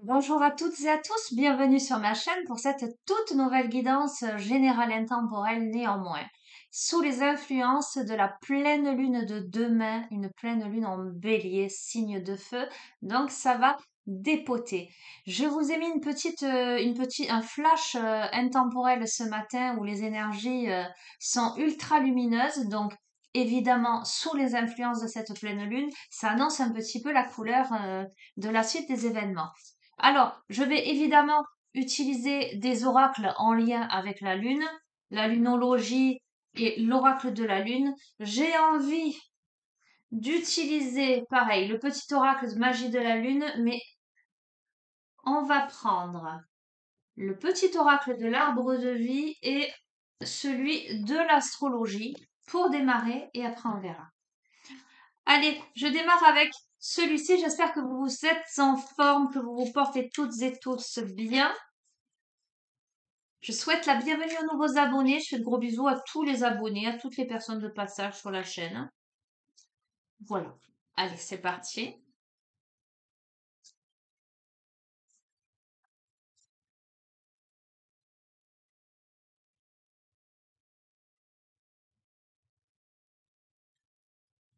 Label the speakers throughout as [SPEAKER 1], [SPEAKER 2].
[SPEAKER 1] Bonjour à toutes et à tous, bienvenue sur ma chaîne pour cette toute nouvelle guidance générale intemporelle néanmoins. Sous les influences de la pleine lune de demain, une pleine lune en bélier, signe de feu, donc ça va dépoter. Je vous ai mis un flash intemporel ce matin où les énergies sont ultra lumineuses, donc évidemment sous les influences de cette pleine lune, ça annonce un petit peu la couleur de la suite des événements. Alors, je vais évidemment utiliser des oracles en lien avec la lunologie et l'oracle de la lune. J'ai envie d'utiliser, pareil, le petit oracle de magie de la lune, mais on va prendre le petit oracle de l'arbre de vie et celui de l'astrologie pour démarrer et après on verra. Allez, je démarre avec celui-ci. J'espère que vous êtes en forme, que vous vous portez toutes et tous bien. Je souhaite la bienvenue aux nouveaux abonnés. Je fais de gros bisous à tous les abonnés, à toutes les personnes de passage sur la chaîne. Voilà. Allez, c'est parti.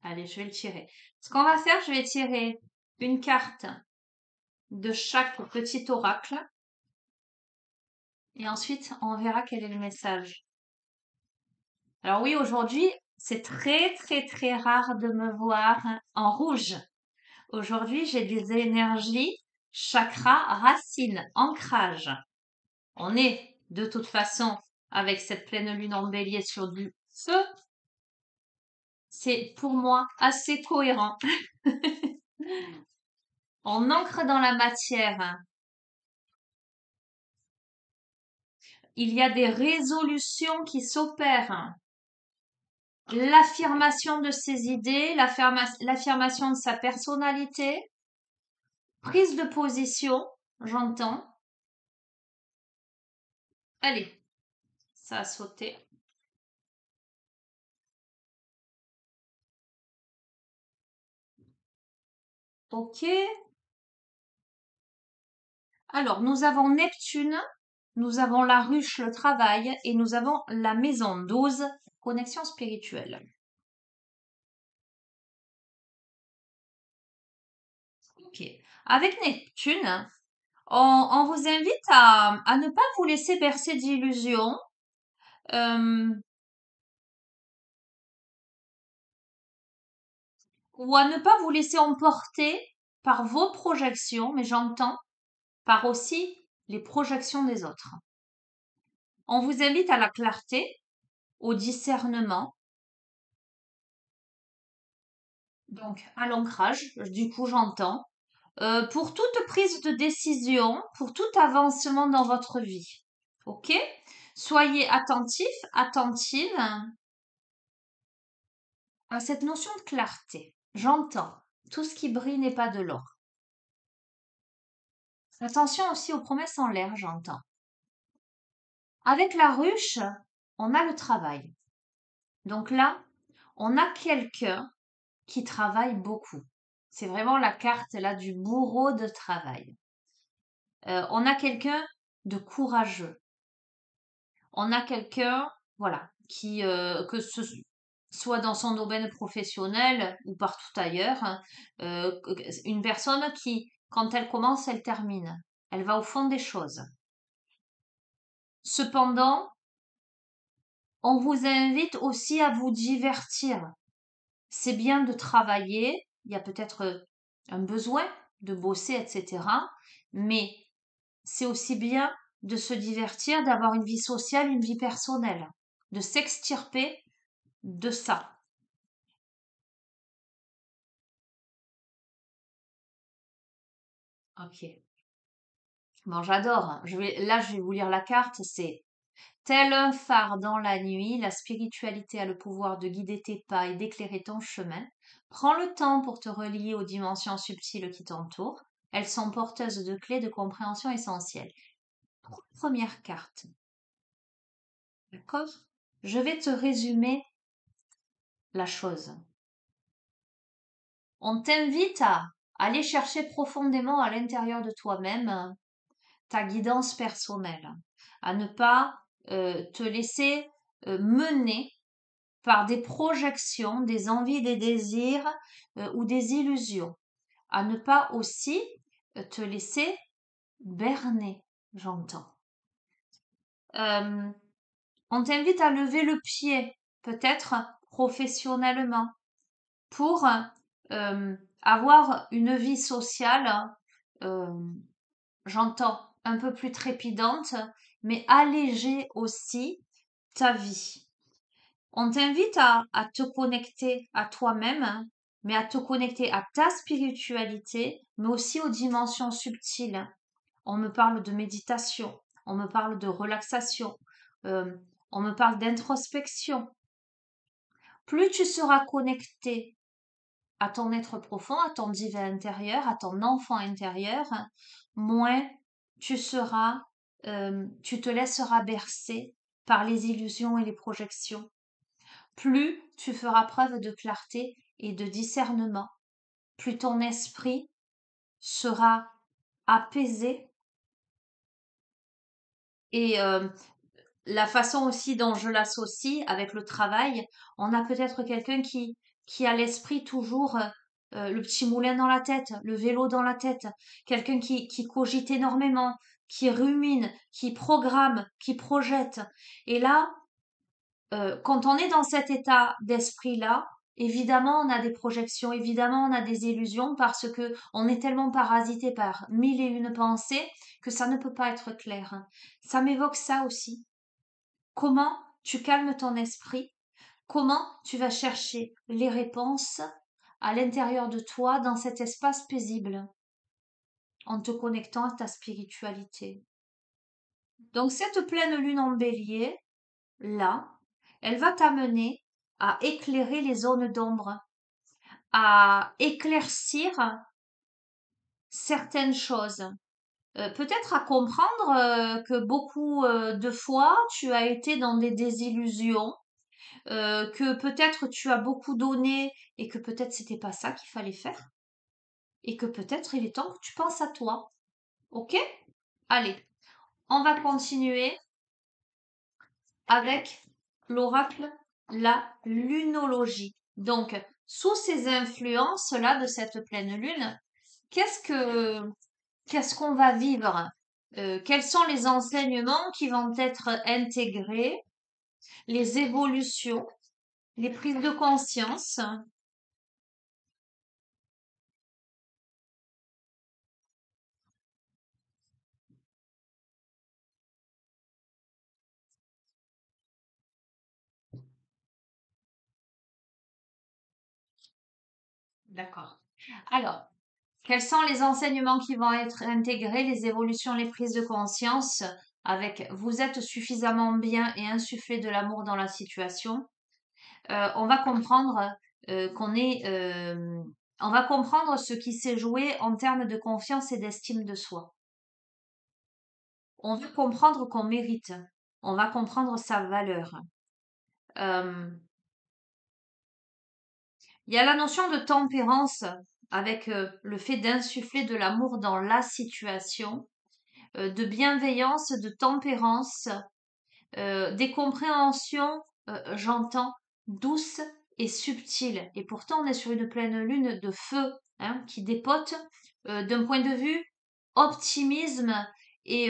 [SPEAKER 1] Allez, je vais le tirer. Ce qu'on va faire, je vais tirer une carte de chaque petit oracle. Et ensuite, on verra quel est le message. Alors oui, aujourd'hui, c'est très, très, très rare de me voir en rouge. Aujourd'hui, j'ai des énergies chakra, racine, ancrage. On est de toute façon avec cette pleine lune en bélier sur du feu. C'est pour moi assez cohérent. On ancre dans la matière. Il y a des résolutions qui s'opèrent. L'affirmation de ses idées, l'affirmation de sa personnalité, prise de position, j'entends. Allez, ça a sauté. Ok. Alors, nous avons Neptune, nous avons la ruche, le travail, et nous avons la maison 12, connexion spirituelle. Ok. Avec Neptune, on vous invite à ne pas vous laisser bercer d'illusions. euh, ou à ne pas vous laisser emporter par vos projections, mais j'entends par aussi les projections des autres. On vous invite à la clarté, au discernement, donc à l'ancrage, du coup j'entends, pour toute prise de décision, pour tout avancement dans votre vie. Ok? Soyez attentif, attentive à cette notion de clarté. J'entends. Tout ce qui brille n'est pas de l'or. Attention aussi aux promesses en l'air, j'entends. Avec la ruche, on a le travail. Donc là, on a quelqu'un qui travaille beaucoup. C'est vraiment la carte là du bourreau de travail. On a quelqu'un de courageux. On a quelqu'un, voilà, qui, que ce soit dans son domaine professionnel ou partout ailleurs, hein, une personne qui, quand elle commence, elle termine. Elle va au fond des choses. Cependant, on vous invite aussi à vous divertir. C'est bien de travailler, il y a peut-être un besoin de bosser, etc. Mais c'est aussi bien de se divertir, d'avoir une vie sociale, une vie personnelle, de s'extirper de ça. Ok. Bon, j'adore, hein. Là, je vais vous lire la carte. C'est tel un phare dans la nuit, la spiritualité a le pouvoir de guider tes pas et d'éclairer ton chemin. Prends le temps pour te relier aux dimensions subtiles qui t'entourent. Elles sont porteuses de clés de compréhension essentielles. Première carte. D'accord? Je vais te résumer la chose. On t'invite aller chercher profondément à l'intérieur de toi-même ta guidance personnelle, à ne pas te laisser mener par des projections, des envies, des désirs ou des illusions, à ne pas aussi te laisser berner, j'entends. Euh, on t'invite à lever le pied, peut-être professionnellement, pour avoir une vie sociale, euh, j'entends, un peu plus trépidante, mais alléger aussi ta vie. On t'invite à te connecter à toi-même, hein, mais à te connecter à ta spiritualité, mais aussi aux dimensions subtiles. On me parle de méditation, on me parle de relaxation, euh, on me parle d'introspection. Plus tu seras connecté à ton être profond, à ton divin intérieur, à ton enfant intérieur, moins tu te laisseras bercer par les illusions et les projections. Plus tu feras preuve de clarté et de discernement, plus ton esprit sera apaisé et la façon aussi dont je l'associe avec le travail, on a peut-être quelqu'un qui a l'esprit toujours le petit moulin dans la tête, le vélo dans la tête, quelqu'un qui cogite énormément, qui rumine, qui programme, qui projette. Et là, quand on est dans cet état d'esprit-là, évidemment, on a des projections, évidemment, on a des illusions parce que on est tellement parasité par mille et une pensées que ça ne peut pas être clair. Ça m'évoque ça aussi. Comment tu calmes ton esprit? Comment tu vas chercher les réponses à l'intérieur de toi dans cet espace paisible en te connectant à ta spiritualité? Donc cette pleine lune en bélier, là, elle va t'amener à éclairer les zones d'ombre, à éclaircir certaines choses. Peut-être à comprendre que beaucoup de fois tu as été dans des désillusions, que peut-être tu as beaucoup donné et que peut-être c'était pas ça qu'il fallait faire et que peut-être il est temps que tu penses à toi. Ok? Allez, on va continuer avec l'oracle, la lunologie. Donc, sous ces influences-là de cette pleine lune, qu'est-ce que qu'est-ce qu'on va vivre? Quels sont les enseignements qui vont être intégrés, les évolutions, les prises de conscience? D'accord. Alors, quels sont les enseignements qui vont être intégrés, les évolutions, les prises de conscience avec vous êtes suffisamment bien et insufflez de l'amour dans la situation? On va comprendre qu'on est, on va comprendre ce qui s'est joué en termes de confiance et d'estime de soi. On va comprendre qu'on mérite. On va comprendre sa valeur. Euh, Il y a la notion de tempérance avec le fait d'insuffler de l'amour dans la situation, de bienveillance, de tempérance, des compréhensions, j'entends, douces et subtiles. Et pourtant, on est sur une pleine lune de feu hein, qui dépote d'un point de vue optimisme et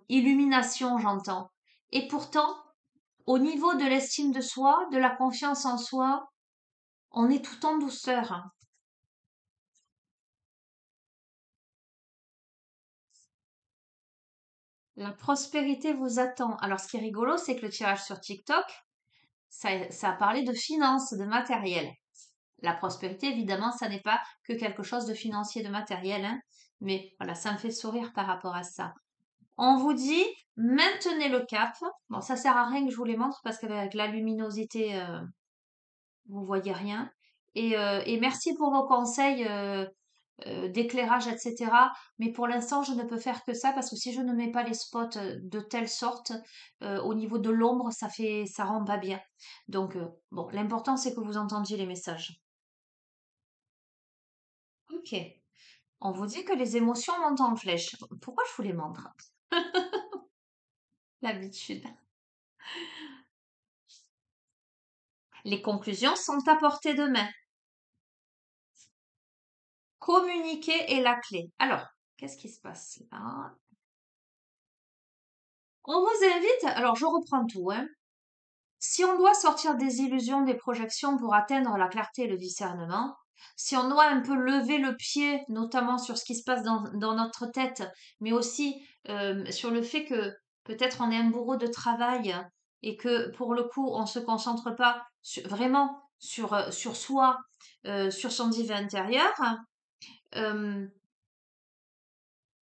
[SPEAKER 1] illumination, j'entends. Et pourtant, au niveau de l'estime de soi, de la confiance en soi, on est tout en douceur. La prospérité vous attend. Alors, ce qui est rigolo, c'est que le tirage sur TikTok, ça a parlé de finances, de matériel. La prospérité, évidemment, ça n'est pas que quelque chose de financier, de matériel, hein, mais voilà, ça me fait sourire par rapport à ça. On vous dit, maintenez le cap. Bon, ça sert à rien que je vous les montre parce qu'avec la luminosité, vous voyez rien. Et merci pour vos conseils d'éclairage, etc. Mais pour l'instant, je ne peux faire que ça parce que si je ne mets pas les spots de telle sorte, au niveau de l'ombre, ça rend pas bien. Donc, bon, l'important c'est que vous entendiez les messages. Ok. On vous dit que les émotions montent en flèche. Pourquoi je vous les montre? L'habitude. Les conclusions sont à portée de main. Communiquer est la clé. Alors, qu'est-ce qui se passe là? On vous invite, alors je reprends tout, hein. Si on doit sortir des illusions, des projections pour atteindre la clarté et le discernement, si on doit un peu lever le pied, notamment sur ce qui se passe dans notre tête, mais aussi sur le fait que peut-être on est un bourreau de travail et que pour le coup on se concentre pas vraiment sur soi, sur son divin intérieur, euh,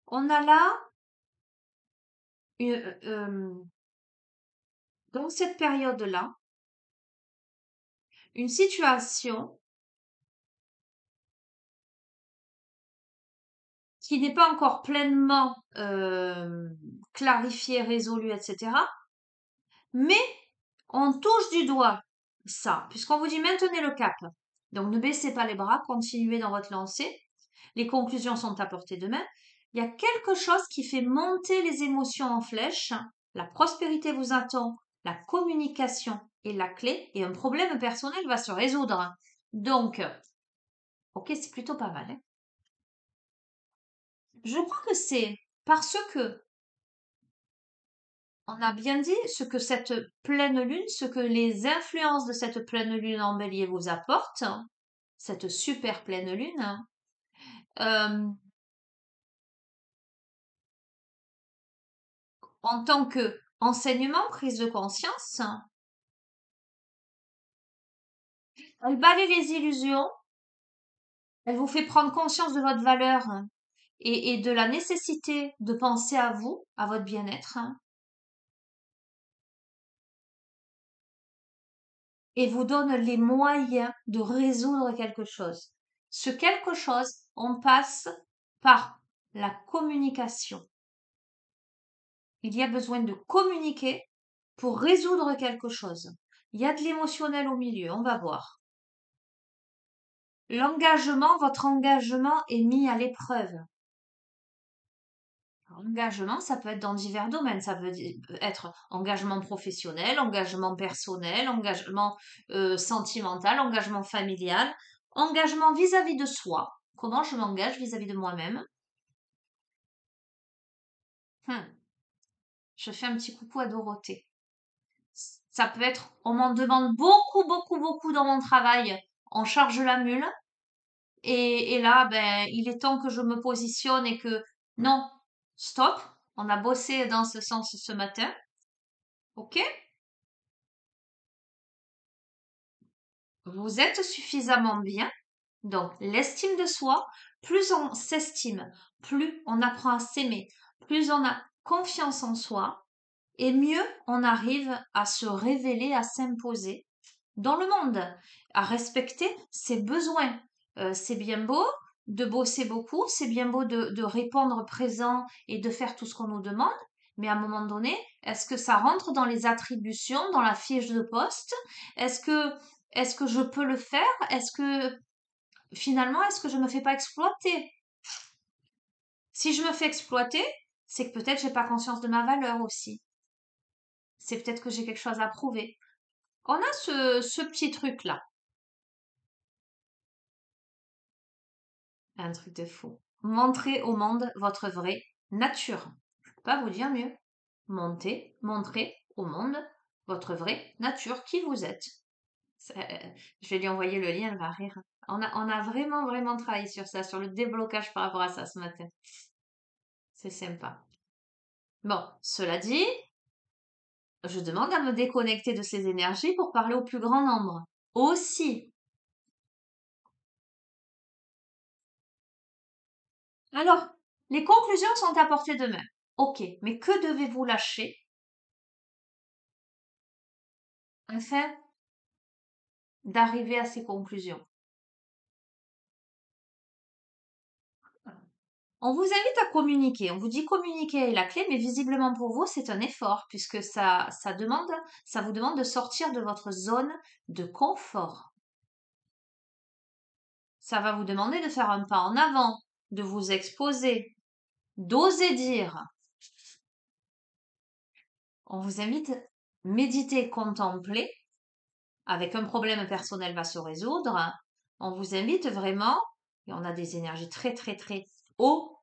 [SPEAKER 1] on a là une- dans cette période-là une situation qui n'est pas encore pleinement clarifié, résolu, etc. Mais on touche du doigt ça, puisqu'on vous dit maintenez le cap. Donc ne baissez pas les bras, continuez dans votre lancée. Les conclusions sont à portée de main. Il y a quelque chose qui fait monter les émotions en flèche. La prospérité vous attend, la communication est la clé et un problème personnel va se résoudre. Donc, ok, c'est plutôt pas mal, hein. Je crois que c'est parce que on a bien dit ce que cette pleine lune, ce que les influences de cette pleine lune en bélier vous apportent, hein, cette super pleine lune, hein, euh, en tant que enseignement, prise de conscience, hein, elle balaie les illusions, elle vous fait prendre conscience de votre valeur hein, et de la nécessité de penser à vous, à votre bien-être, hein, et vous donne les moyens de résoudre quelque chose. Ce quelque chose, on passe par la communication. Il y a besoin de communiquer pour résoudre quelque chose. Il y a de l'émotionnel au milieu, on va voir. L'engagement, votre engagement est mis à l'épreuve. Engagement, ça peut être dans divers domaines. Ça peut être engagement professionnel, engagement personnel, engagement sentimental, engagement familial, engagement vis-à-vis de soi. Comment je m'engage vis-à-vis de moi-même? Je fais un petit coucou à Dorothée. Ça peut être, on m'en demande beaucoup, beaucoup, beaucoup dans mon travail. On charge la mule. Et là, ben, il est temps que je me positionne et que, non, stop. On a bossé dans ce sens ce matin. OK? Vous êtes suffisamment bien. Donc, l'estime de soi, plus on s'estime, plus on apprend à s'aimer, plus on a confiance en soi, et mieux on arrive à se révéler, à s'imposer dans le monde, à respecter ses besoins. C'est bien beau de bosser beaucoup, c'est bien beau de répondre présent et de faire tout ce qu'on nous demande, mais à un moment donné, est-ce que ça rentre dans les attributions, dans la fiche de poste? Est-ce que, est-ce que je peux le faire? Est-ce que finalement, est-ce que je me fais pas exploiter? Si je me fais exploiter, c'est que peut-être j'ai pas conscience de ma valeur aussi. C'est peut-être que j'ai quelque chose à prouver. On a ce petit truc-là. Un truc de fou. Montrez au monde votre vraie nature. Je peux pas vous dire mieux. Montrez au monde votre vraie nature, qui vous êtes. Je vais lui envoyer le lien, elle va rire. On a vraiment, vraiment travaillé sur ça, sur le déblocage par rapport à ça ce matin. C'est sympa. Bon, cela dit, je demande à me déconnecter de ces énergies pour parler au plus grand nombre. Aussi. Alors, les conclusions sont à portée de main. Ok, mais que devez-vous lâcher afin d'arriver à ces conclusions? On vous invite à communiquer. On vous dit communiquer est la clé, mais visiblement pour vous, c'est un effort puisque ça vous demande de sortir de votre zone de confort. Ça va vous demander de faire un pas en avant, de vous exposer, d'oser dire. On vous invite à méditer, contempler, avec un problème personnel va se résoudre. On vous invite vraiment, et on a des énergies très très très haut,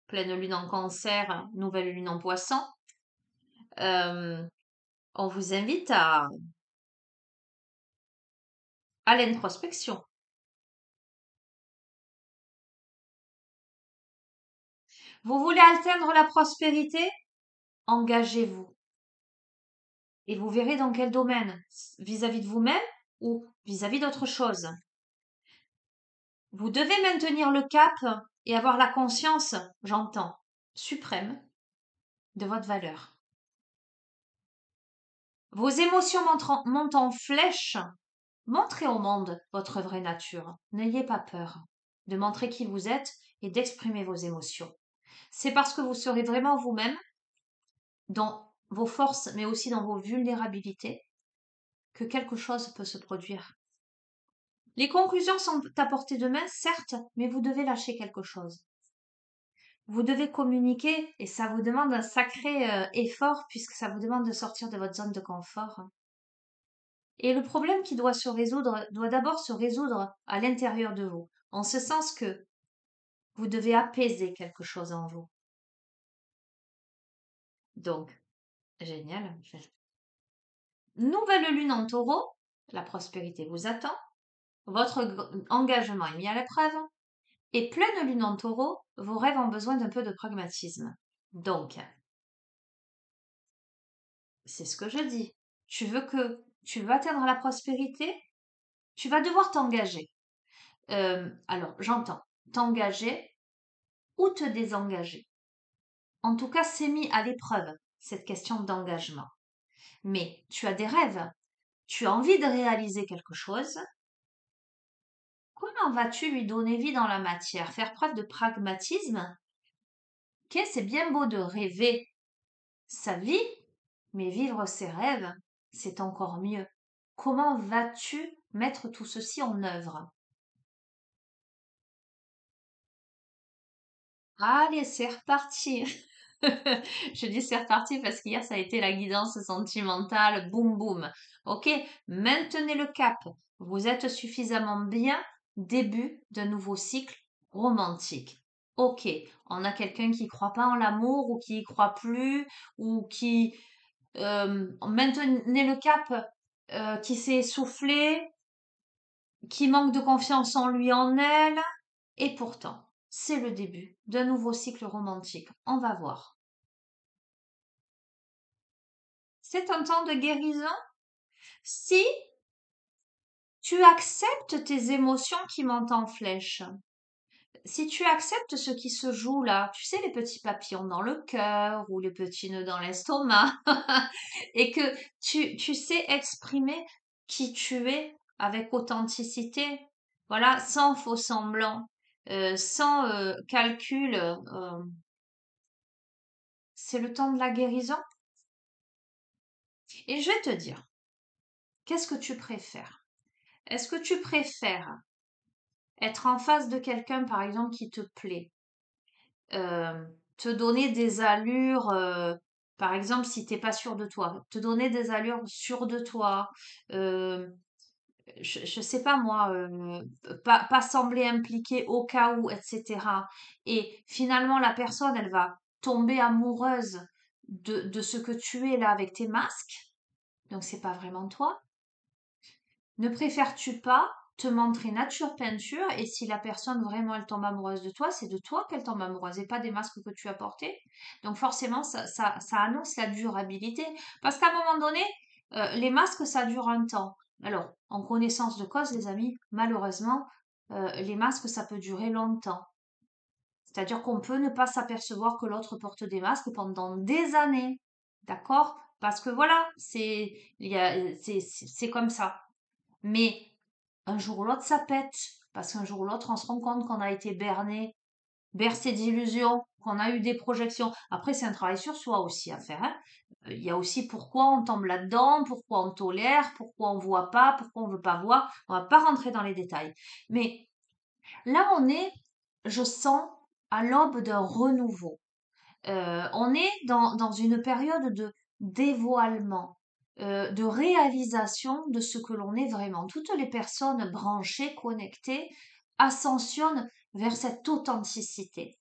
[SPEAKER 1] pleine lune en cancer, nouvelle lune en poisson. Euh, on vous invite à l'introspection. Vous voulez atteindre la prospérité? Engagez-vous. Et vous verrez dans quel domaine, vis-à-vis de vous-même ou vis-à-vis d'autre chose. Vous devez maintenir le cap et avoir la conscience, j'entends, suprême de votre valeur. Vos émotions montent en flèche. Montrez au monde votre vraie nature. N'ayez pas peur de montrer qui vous êtes et d'exprimer vos émotions. C'est parce que vous serez vraiment vous-même dans vos forces, mais aussi dans vos vulnérabilités, que quelque chose peut se produire. Les conclusions sont à portée de main, certes, mais vous devez lâcher quelque chose. Vous devez communiquer et ça vous demande un sacré effort puisque ça vous demande de sortir de votre zone de confort. Et le problème qui doit se résoudre doit d'abord se résoudre à l'intérieur de vous, en ce sens que vous devez apaiser quelque chose en vous. Donc, génial. Nouvelle lune en taureau, la prospérité vous attend, votre engagement est mis à l'épreuve, et pleine lune en taureau, vos rêves ont besoin d'un peu de pragmatisme. Donc, c'est ce que je dis. Tu veux atteindre la prospérité, tu vas devoir t'engager. Alors, j'entends t'engager ou te désengager. En tout cas, c'est mis à l'épreuve, cette question d'engagement. Mais tu as des rêves, tu as envie de réaliser quelque chose. Comment vas-tu lui donner vie dans la matière? Faire preuve de pragmatisme? Ok, c'est bien beau de rêver sa vie, mais vivre ses rêves, c'est encore mieux. Comment vas-tu mettre tout ceci en œuvre? Allez, c'est reparti. Je dis c'est reparti parce qu'hier ça a été la guidance sentimentale, boum boum. Ok, maintenez le cap. Vous êtes suffisamment bien. Début d'un nouveau cycle romantique. Ok, on a quelqu'un qui croit pas en l'amour ou qui y croit plus ou qui maintenez le cap, qui s'est essoufflé, qui manque de confiance en lui, en elle. Et pourtant, c'est le début d'un nouveau cycle romantique. On va voir. C'est un temps de guérison si tu acceptes tes émotions qui montent en flèche. Si tu acceptes ce qui se joue là, tu sais, les petits papillons dans le cœur ou les petits nœuds dans l'estomac, et que tu sais exprimer qui tu es avec authenticité, voilà, sans faux semblant, sans calcul, c'est le temps de la guérison. Et je vais te dire, qu'est-ce que tu préfères? Est-ce que tu préfères être en face de quelqu'un, par exemple, qui te plaît, euh, te donner des allures, par exemple, si t'es pas sûr de toi, te donner des allures sûres de toi, euh, je sais pas moi, pas sembler impliqué au cas où, etc. Et finalement, la personne, elle va tomber amoureuse de ce que tu es là avec tes masques, donc c'est pas vraiment toi. Ne préfères-tu pas te montrer nature peinture et si la personne vraiment elle tombe amoureuse de toi, c'est de toi qu'elle tombe amoureuse et pas des masques que tu as portés. Donc forcément, ça annonce la durabilité. Parce qu'à un moment donné, les masques, ça dure un temps. Alors, en connaissance de cause, les amis, malheureusement, les masques, ça peut durer longtemps. C'est-à-dire qu'on peut ne pas s'apercevoir que l'autre porte des masques pendant des années. D'accord? Parce que voilà, c'est comme ça. Mais un jour ou l'autre, ça pète. Parce qu'un jour ou l'autre, on se rend compte qu'on a été bercé d'illusions, qu'on a eu des projections. Après, c'est un travail sur soi aussi à faire, hein. Il y a aussi pourquoi on tombe là-dedans, pourquoi on tolère, pourquoi on voit pas, pourquoi on veut pas voir. On va pas rentrer dans les détails. Mais là, on est je sens à l'aube d'un renouveau. On est dans une période de dévoilement, de réalisation de ce que l'on est vraiment. Toutes les personnes branchées, connectées, ascensionnent vers cette authenticité.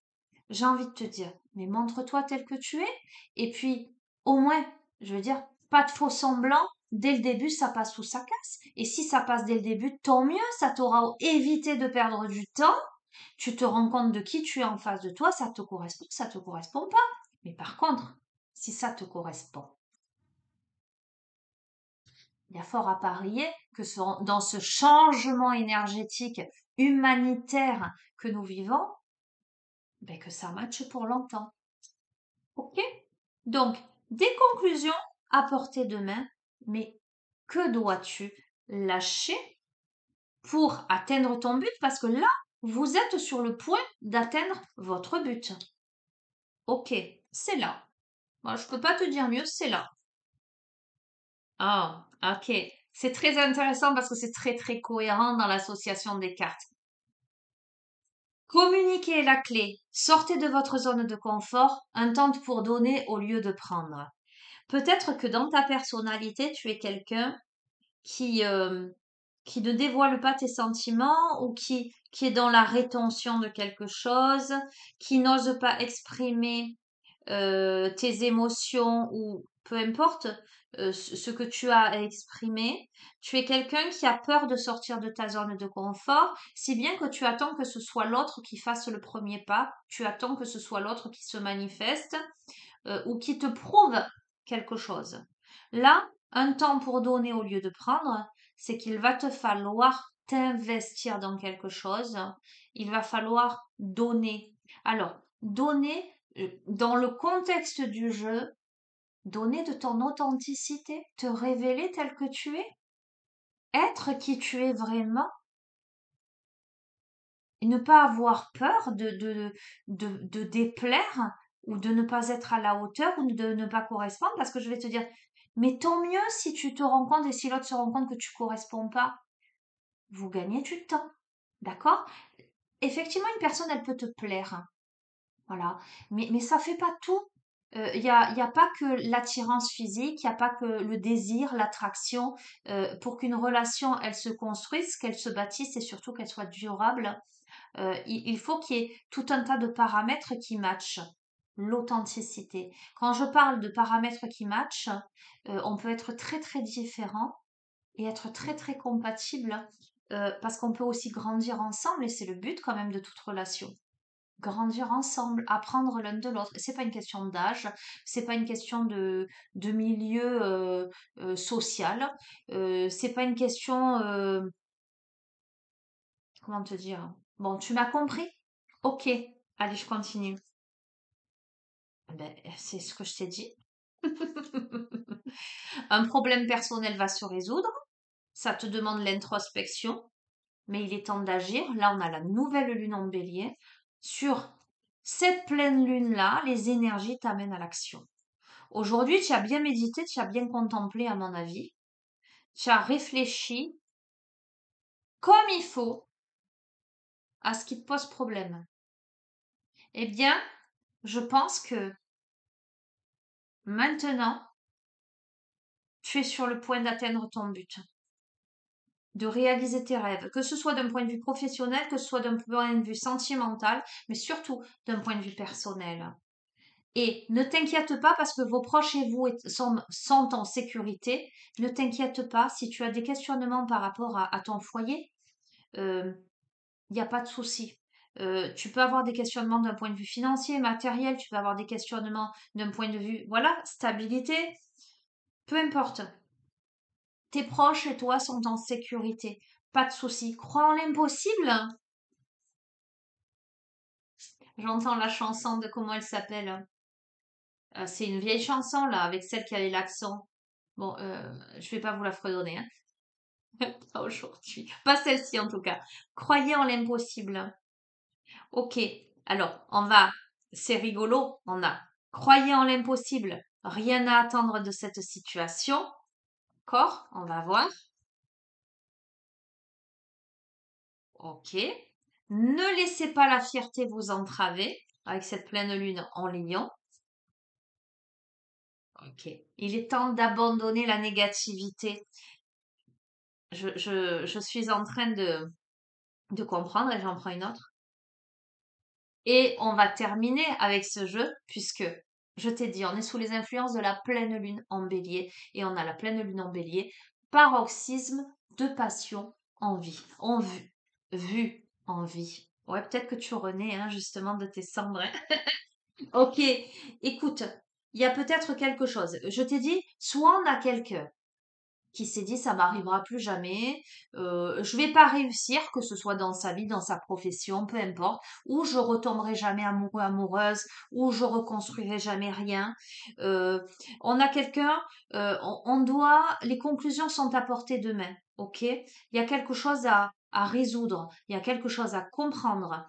[SPEAKER 1] J'ai envie de te dire, mais montre-toi tel que tu es. Et puis, au moins, je veux dire, pas de faux semblants. Dès le début, ça passe ou ça casse. Et si ça passe dès le début, tant mieux, ça t'aura évité de perdre du temps. Tu te rends compte de qui tu es en face de toi, ça te correspond pas. Mais par contre, si ça te correspond, il y a fort à parier que dans ce changement énergétique humanitaire que nous vivons, ben que ça matche pour longtemps. Ok? Donc, des conclusions à portée de main, mais que dois-tu lâcher pour atteindre ton but? Parce que là, vous êtes sur le point d'atteindre votre but. Ok, c'est là. Moi, je peux pas te dire mieux, c'est là. Ah, ok. C'est très intéressant parce que c'est très très cohérent dans l'association des cartes. Communiquer est la clé. Sortez de votre zone de confort, un temps pour donner au lieu de prendre. Peut-être que dans ta personnalité, tu es quelqu'un qui, qui ne dévoile pas tes sentiments ou qui est dans la rétention de quelque chose, qui n'ose pas exprimer tes émotions ou peu importe ce que tu as à exprimer. Tu es quelqu'un qui a peur de sortir de ta zone de confort, si bien que tu attends que ce soit l'autre qui fasse le premier pas, tu attends que ce soit l'autre qui se manifeste ou qui te prouve quelque chose. Là, un temps pour donner au lieu de prendre, c'est qu'il va te falloir t'investir dans quelque chose. Il va falloir donner. Alors, donner dans le contexte du jeu, donner de ton authenticité, te révéler tel que tu es, être qui tu es vraiment et ne pas avoir peur de déplaire ou de ne pas être à la hauteur ou de ne pas correspondre parce que je vais te dire, mais tant mieux si tu te rends compte et si l'autre se rend compte que tu corresponds pas. Vous gagnez du temps. D'accord? Effectivement, une personne, elle peut te plaire. Voilà. Mais ça fait pas tout. Y a pas que l'attirance physique, il n'y a pas que le désir, l'attraction. Pour qu'une relation, elle se construise, qu'elle se bâtisse et surtout qu'elle soit durable, il faut qu'il y ait tout un tas de paramètres qui matchent. L'authenticité. Quand je parle de paramètres qui matchent, on peut être très très différent et être très très compatible parce qu'on peut aussi grandir ensemble et c'est le but quand même de toute relation. Grandir ensemble, apprendre l'un de l'autre. C'est pas une question d'âge, c'est pas une question de milieu social, c'est pas une question comment te dire? Bon, tu m'as compris? Ok, allez, je continue. Ben, c'est ce que je t'ai dit. Un problème personnel va se résoudre. Ça te demande l'introspection, mais il est temps d'agir. Là, on a la nouvelle lune en bélier. Sur cette pleine lune-là, les énergies t'amènent à l'action. Aujourd'hui, tu as bien médité, tu as bien contemplé, à mon avis. Tu as réfléchi comme il faut à ce qui te pose problème. Eh bien, je pense que maintenant, tu es sur le point d'atteindre ton but, de réaliser tes rêves, que ce soit d'un point de vue professionnel, que ce soit d'un point de vue sentimental, mais surtout d'un point de vue personnel. Et ne t'inquiète pas parce que vos proches et vous sont en sécurité. Ne t'inquiète pas si tu as des questionnements par rapport à ton foyer. Il n'y a pas de souci. Tu peux avoir des questionnements d'un point de vue financier, matériel, tu peux avoir des questionnements d'un point de vue, voilà, stabilité, peu importe. Tes proches et toi sont en sécurité. Pas de souci. Crois en l'impossible. J'entends la chanson de comment elle s'appelle. C'est une vieille chanson là, avec celle qui avait l'accent. Bon, je vais pas vous la fredonner, hein. Pas aujourd'hui. Pas celle-ci en tout cas. Croyez en l'impossible. Ok. Alors, on va. C'est rigolo. On a. Croyez en l'impossible. Rien à attendre de cette situation. D'accord? On va voir. Ok. Ne laissez pas la fierté vous entraver avec cette pleine lune en Lion. Ok. Il est temps d'abandonner la négativité. Je suis en train de comprendre et j'en prends une autre. Et on va terminer avec ce jeu puisque je t'ai dit, on est sous les influences de la pleine lune en bélier et on a la pleine lune en bélier, paroxysme de passion en vie, en vue, vue en vie. Ouais, peut-être que tu renais hein, justement de tes cendres. Hein. Ok, écoute, il y a peut-être quelque chose. Je t'ai dit, soit on a quelqu'un qui s'est dit ça m'arrivera plus jamais, je vais pas réussir, que ce soit dans sa vie, dans sa profession, peu importe, ou je retomberai jamais amoureux, amoureuse, ou je reconstruirai jamais rien. On a quelqu'un, on doit, les conclusions sont à portée de main, ok? Il y a quelque chose à résoudre, il y a quelque chose à comprendre.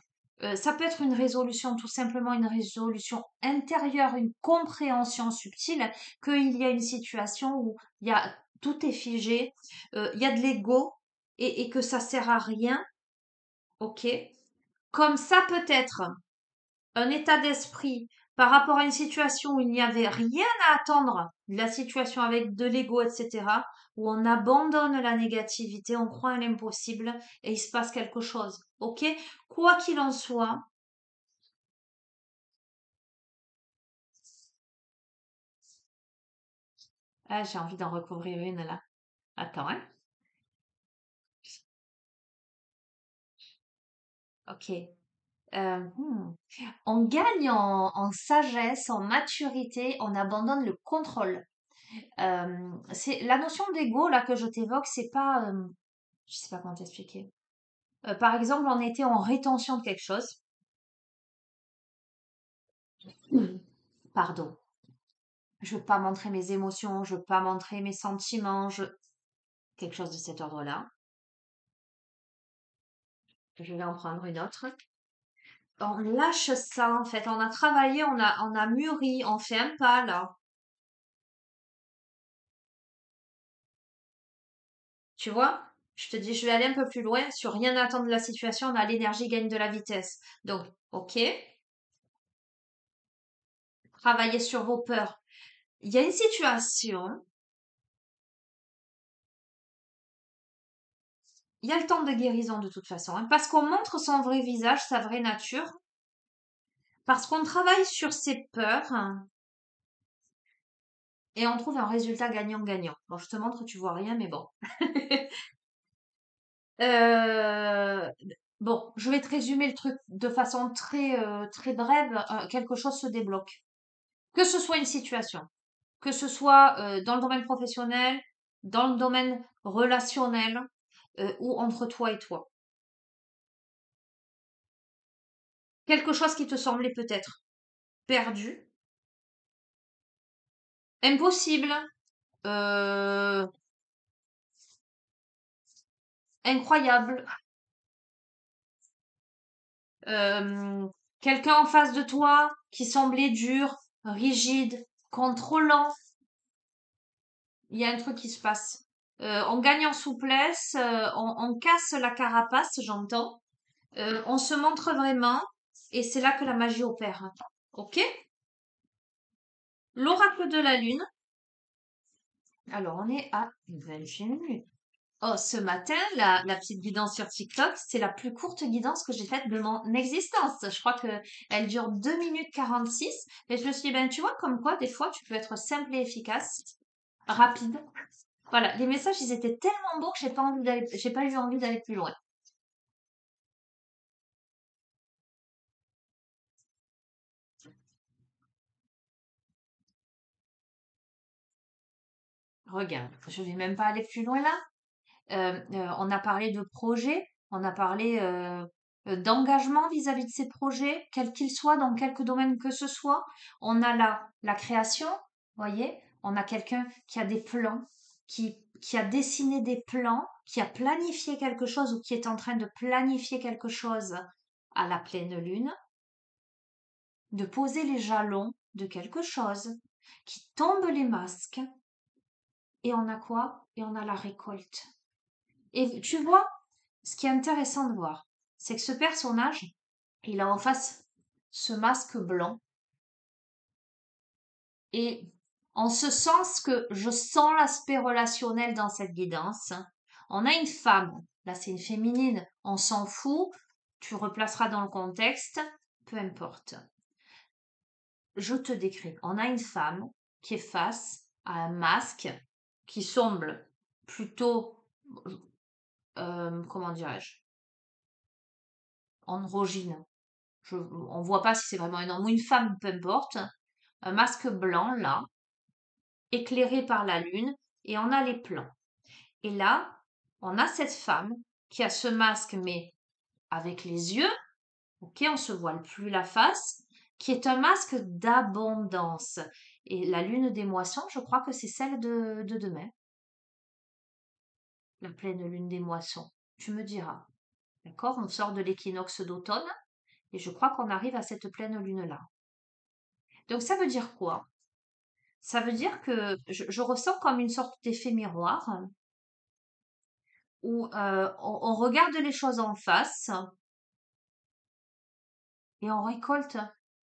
[SPEAKER 1] Ça peut être une résolution, tout simplement une résolution intérieure, une compréhension subtile qu'il y a une situation où il y a tout est figé, il y a de l'ego et que ça sert à rien, ok? Comme ça peut être un état d'esprit par rapport à une situation où il n'y avait rien à attendre de la situation avec de l'ego, etc., où on abandonne la négativité, on croit à l'impossible et il se passe quelque chose, ok? Quoi qu'il en soit, ah, j'ai envie d'en recouvrir une là. Attends, hein? Ok. Hmm. On gagne en sagesse, en maturité, on abandonne le contrôle. C'est la notion d'ego là que je t'évoque, c'est pas, je sais pas comment t'expliquer. Par exemple, on était en rétention de quelque chose. Pardon. Je veux pas montrer mes émotions, je veux pas montrer mes sentiments, quelque chose de cet ordre-là. Je vais en prendre une autre. On lâche ça en fait. On a travaillé, on a mûri, on fait un pas là. Tu vois? Je te dis, je vais aller un peu plus loin. Sur rien attendre de la situation, là, l'énergie gagne de la vitesse. Donc, ok, travaillez sur vos peurs. Il y a une situation, il y a le temps de guérison de toute façon, hein, parce qu'on montre son vrai visage, sa vraie nature, parce qu'on travaille sur ses peurs hein, et on trouve un résultat gagnant-gagnant. Bon, je te montre, tu vois rien, mais bon. Euh, bon, je vais te résumer le truc de façon très brève. Quelque chose se débloque. Que ce soit une situation. Que ce soit dans le domaine professionnel, dans le domaine relationnel ou entre toi et toi. Quelque chose qui te semblait peut-être perdu, impossible, euh, incroyable, euh, quelqu'un en face de toi qui semblait dur, rigide, contrôlant, il y a un truc qui se passe. On gagne en souplesse, on casse la carapace, j'entends. On se montre vraiment et c'est là que la magie opère. Ok? L'oracle de la lune. Alors, on est à 28 minutes. Oh, ce matin, la petite guidance sur TikTok, c'est la plus courte guidance que j'ai faite de mon existence. Je crois que elle dure 2 minutes 46. Et je me suis dit, ben, tu vois, comme quoi, des fois, tu peux être simple et efficace, rapide. Voilà. Les messages, ils étaient tellement beaux que j'ai pas eu envie d'aller plus loin. Regarde, je vais même pas aller plus loin là. On a parlé de projets, on a parlé d'engagement vis-à-vis de ces projets, quels qu'ils soient, dans quelque domaine que ce soit. On a la création, voyez, on a quelqu'un qui a des plans, qui a dessiné des plans, qui a planifié quelque chose ou qui est en train de planifier quelque chose à la pleine lune, de poser les jalons de quelque chose, qui tombe les masques, et on a quoi? Et on a la récolte. Et tu vois, ce qui est intéressant de voir. c'est que ce personnage, il a en face ce masque blanc. Et en ce sens que je sens l'aspect relationnel dans cette guidance. On a une femme, là c'est une féminine, on s'en fout, tu replaceras dans le contexte, peu importe. Je te décris. On a une femme qui est face à un masque qui semble plutôt, comment dirais-je, androgyne. On voit pas si c'est vraiment un homme ou une femme, peu importe. Un masque blanc là, éclairé par la lune, et on a les plans. Et là, on a cette femme qui a ce masque, mais avec les yeux, ok, on se voile plus la face, qui est un masque d'abondance. Et la lune des moissons, je crois que c'est celle de demain, la pleine lune des moissons. Tu me diras. D'accord? On sort de l'équinoxe d'automne et je crois qu'on arrive à cette pleine lune-là. Donc ça veut dire quoi? Ça veut dire que je ressens comme une sorte d'effet miroir où on regarde les choses en face et on récolte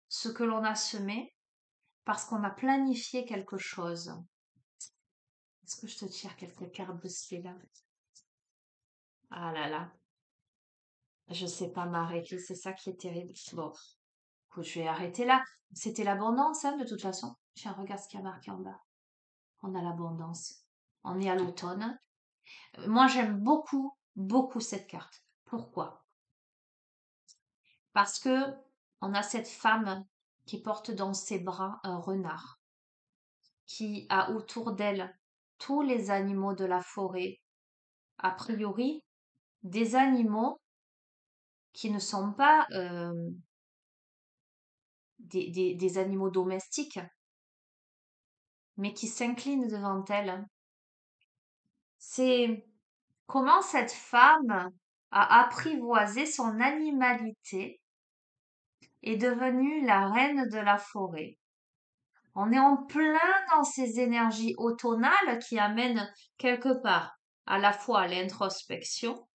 [SPEAKER 1] ce que l'on a semé parce qu'on a planifié quelque chose. Est-ce que je te tire quelques cartes de ce là? Ah là là, je sais pas m'arrêter, c'est ça qui est terrible. Bon, écoute, je vais arrêter là. C'était l'abondance, hein, de toute façon. Tiens, regarde ce qu'il y a marqué en bas. On a l'abondance. On est à l'automne. Moi, j'aime beaucoup, beaucoup cette carte. Pourquoi? Parce que on a cette femme qui porte dans ses bras un renard, qui a autour d'elle tous les animaux de la forêt, a priori des animaux qui ne sont pas des animaux domestiques, mais qui s'inclinent devant elle. C'est comment cette femme a apprivoisé son animalité, est devenue la reine de la forêt. On est en plein dans ces énergies automnales qui amènent quelque part à la fois à l'introspection,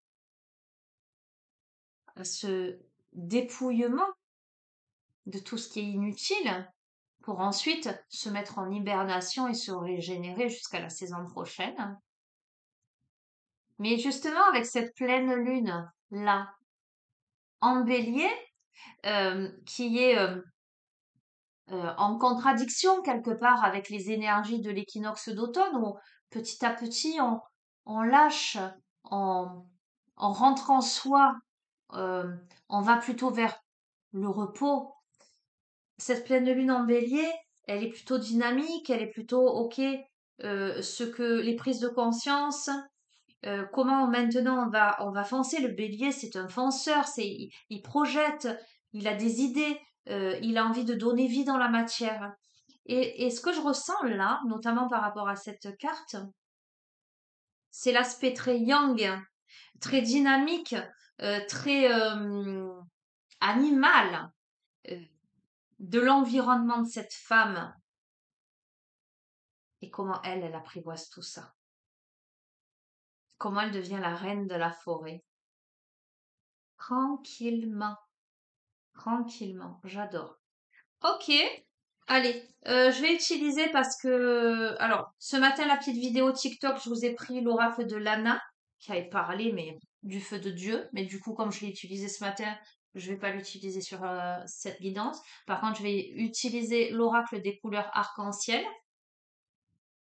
[SPEAKER 1] à ce dépouillement de tout ce qui est inutile, pour ensuite se mettre en hibernation et se régénérer jusqu'à la saison prochaine. Mais justement, avec cette pleine lune là, en bélier, qui est en contradiction quelque part avec les énergies de l'équinoxe d'automne, où petit à petit on lâche, on, on rentre en soi, euh, on va plutôt vers le repos. Cette pleine lune en bélier, elle est plutôt dynamique, elle est plutôt ok, ce que les prises de conscience, comment maintenant on va foncer. Le bélier, c'est un fonceur, il projette, il a des idées, il a envie de donner vie dans la matière. Et ce que je ressens là, notamment par rapport à cette carte, c'est l'aspect très yang, très dynamique, très animal euh, de l'environnement de cette femme et comment elle apprivoise tout ça. Comment elle devient la reine de la forêt. Tranquillement, tranquillement, j'adore. Ok, allez, je vais utiliser parce que, alors, ce matin, la petite vidéo TikTok, je vous ai pris l'oracle de Lana, qui avait parlé, mais du feu de Dieu. Mais du coup, comme je l'ai utilisé ce matin, je vais pas l'utiliser sur cette guidance. Par contre, je vais utiliser l'oracle des couleurs arc-en-ciel,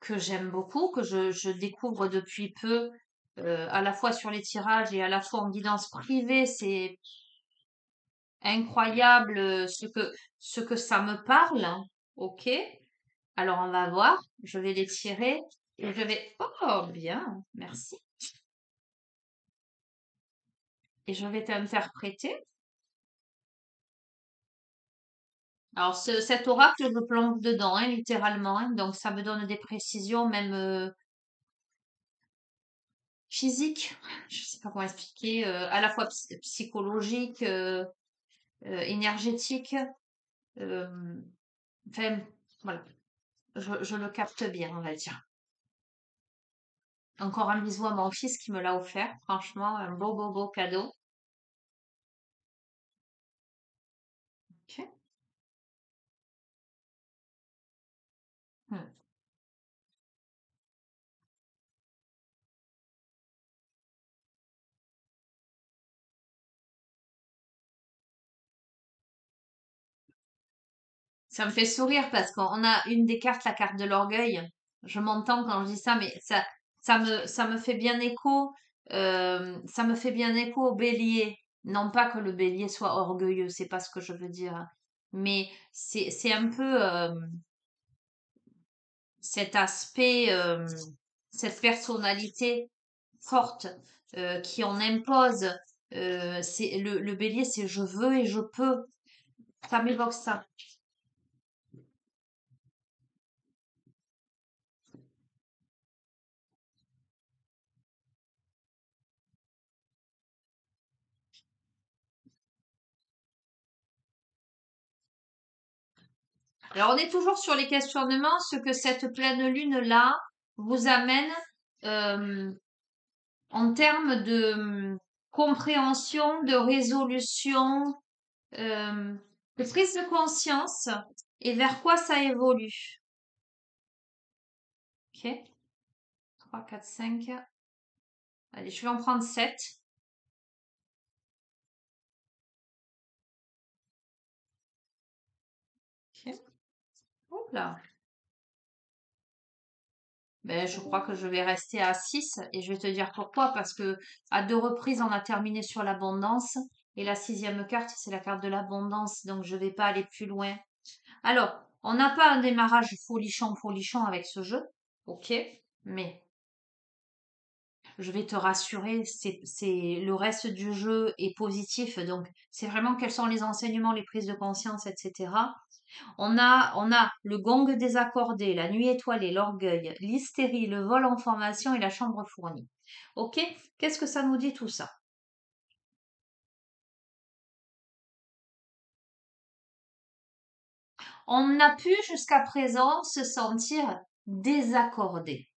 [SPEAKER 1] que j'aime beaucoup, que je découvre depuis peu, à la fois sur les tirages et à la fois en guidance privée. C'est incroyable ce que ça me parle. Ok. Alors on va voir. Je vais les tirer et je vais. Oh, bien. Merci. Et je vais t'interpréter. Alors cet oracle, je me plonge dedans, hein, littéralement. Hein, donc ça me donne des précisions même physiques. Je sais pas comment expliquer. À la fois psychologiques, énergétiques. euh, enfin, voilà. Je le capte bien, on va dire. Encore un bisou à mon fils qui me l'a offert. Franchement, un beau, beau, beau cadeau. Ok. Hmm. Ça me fait sourire parce qu'on a une des cartes, la carte de l'orgueil. Je m'entends quand je dis ça, mais ça me fait bien écho. Ça me fait bien écho au bélier. Non pas que le bélier soit orgueilleux, c'est pas ce que je veux dire. Mais c'est un peu cet aspect, cette personnalité forte qui en impose. C'est le bélier, c'est je veux et je peux. Ça m'évoque ça. Alors, on est toujours sur les questionnements, ce que cette pleine lune-là vous amène euh, en termes de compréhension, de résolution, euh, de prise de conscience et vers quoi ça évolue. Ok? 3, 4, 5. Allez, je vais en prendre 7. Ok. Hop là. Ben, je crois que je vais rester à 6 et je vais te dire pourquoi. Parce que à deux reprises, on a terminé sur l'abondance et la sixième carte, c'est la carte de l'abondance. Donc, je vais pas aller plus loin. Alors, on n'a pas un démarrage folichon avec ce jeu. Ok. Mais je vais te rassurer, le reste du jeu est positif. Donc, c'est vraiment quels sont les enseignements, les prises de conscience, etc. On a le gong désaccordé, la nuit étoilée, l'orgueil, l'hystérie, le vol en formation et la chambre fournie. Ok? Qu'est-ce que ça nous dit tout ça? On a pu jusqu'à présent se sentir désaccordé,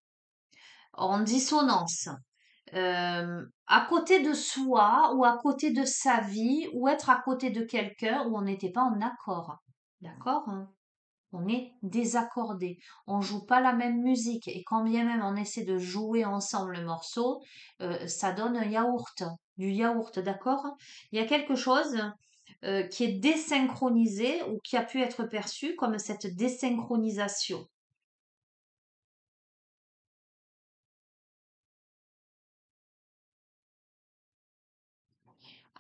[SPEAKER 1] en dissonance, à côté de soi ou à côté de sa vie ou être à côté de quelqu'un où on n'était pas en accord. D'accord? Hein. On est désaccordé, on joue pas la même musique et quand bien même on essaie de jouer ensemble le morceau, ça donne un yaourt, du yaourt, d'accord? Il y a quelque chose qui est désynchronisé ou qui a pu être perçu comme cette désynchronisation.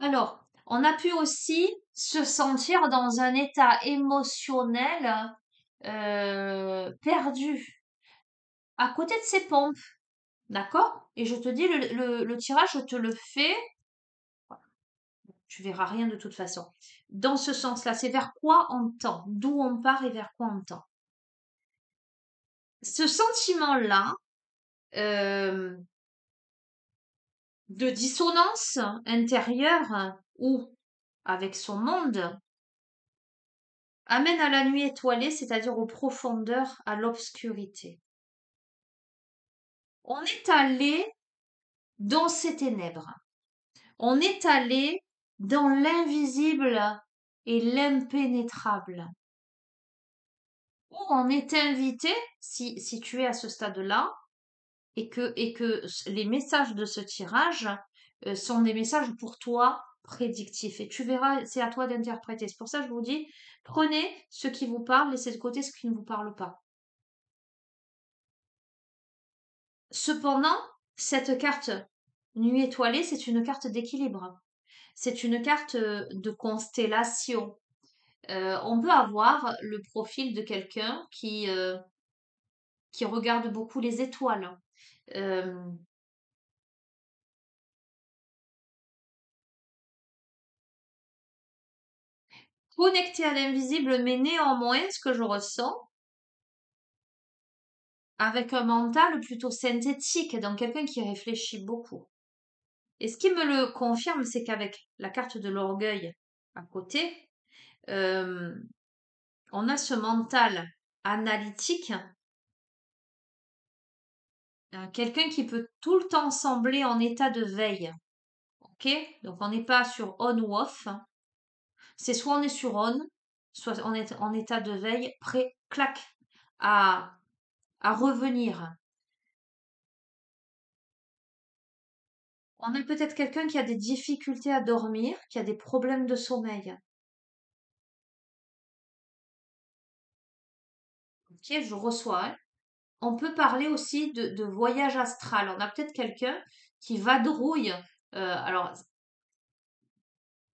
[SPEAKER 1] Alors, on a pu aussi se sentir dans un état émotionnel perdu, à côté de ses pompes. D'accord? Et je te dis, le tirage, je te le fais. Tu verras rien de toute façon. Dans ce sens-là, c'est vers quoi on tend, d'où on part et vers quoi on tend. Ce sentiment-là euh, de dissonance intérieure ou avec son monde amène à la nuit étoilée, c'est-à-dire aux profondeurs, à l'obscurité. On est allé dans ces ténèbres. On est allé dans l'invisible et l'impénétrable. Où on est invité, si tu es à ce stade-là, et que les messages de ce tirage sont des messages pour toi prédictifs. Et tu verras, c'est à toi d'interpréter. C'est pour ça que je vous dis, prenez ce qui vous parle, laissez de côté ce qui ne vous parle pas. Cependant, cette carte nuit étoilée, c'est une carte d'équilibre. C'est une carte de constellation. On peut avoir le profil de quelqu'un qui regarde beaucoup les étoiles. Euh, Connecté à l'invisible, mais néanmoins, ce que je ressens, avec un mental plutôt synthétique, donc quelqu'un qui réfléchit beaucoup. Et ce qui me le confirme, c'est qu'avec la carte de l'orgueil à côté, euh, on a ce mental analytique, quelqu'un qui peut tout le temps sembler en état de veille. Ok? Donc on n'est pas sur on ou off. C'est soit on est sur on, soit en état de veille, prêt, clac, à, à revenir. On a peut-être quelqu'un qui a des difficultés à dormir, qui a des problèmes de sommeil. Ok, je reçois, hein. On peut parler aussi de voyage astral. On a peut-être quelqu'un qui vadrouille, alors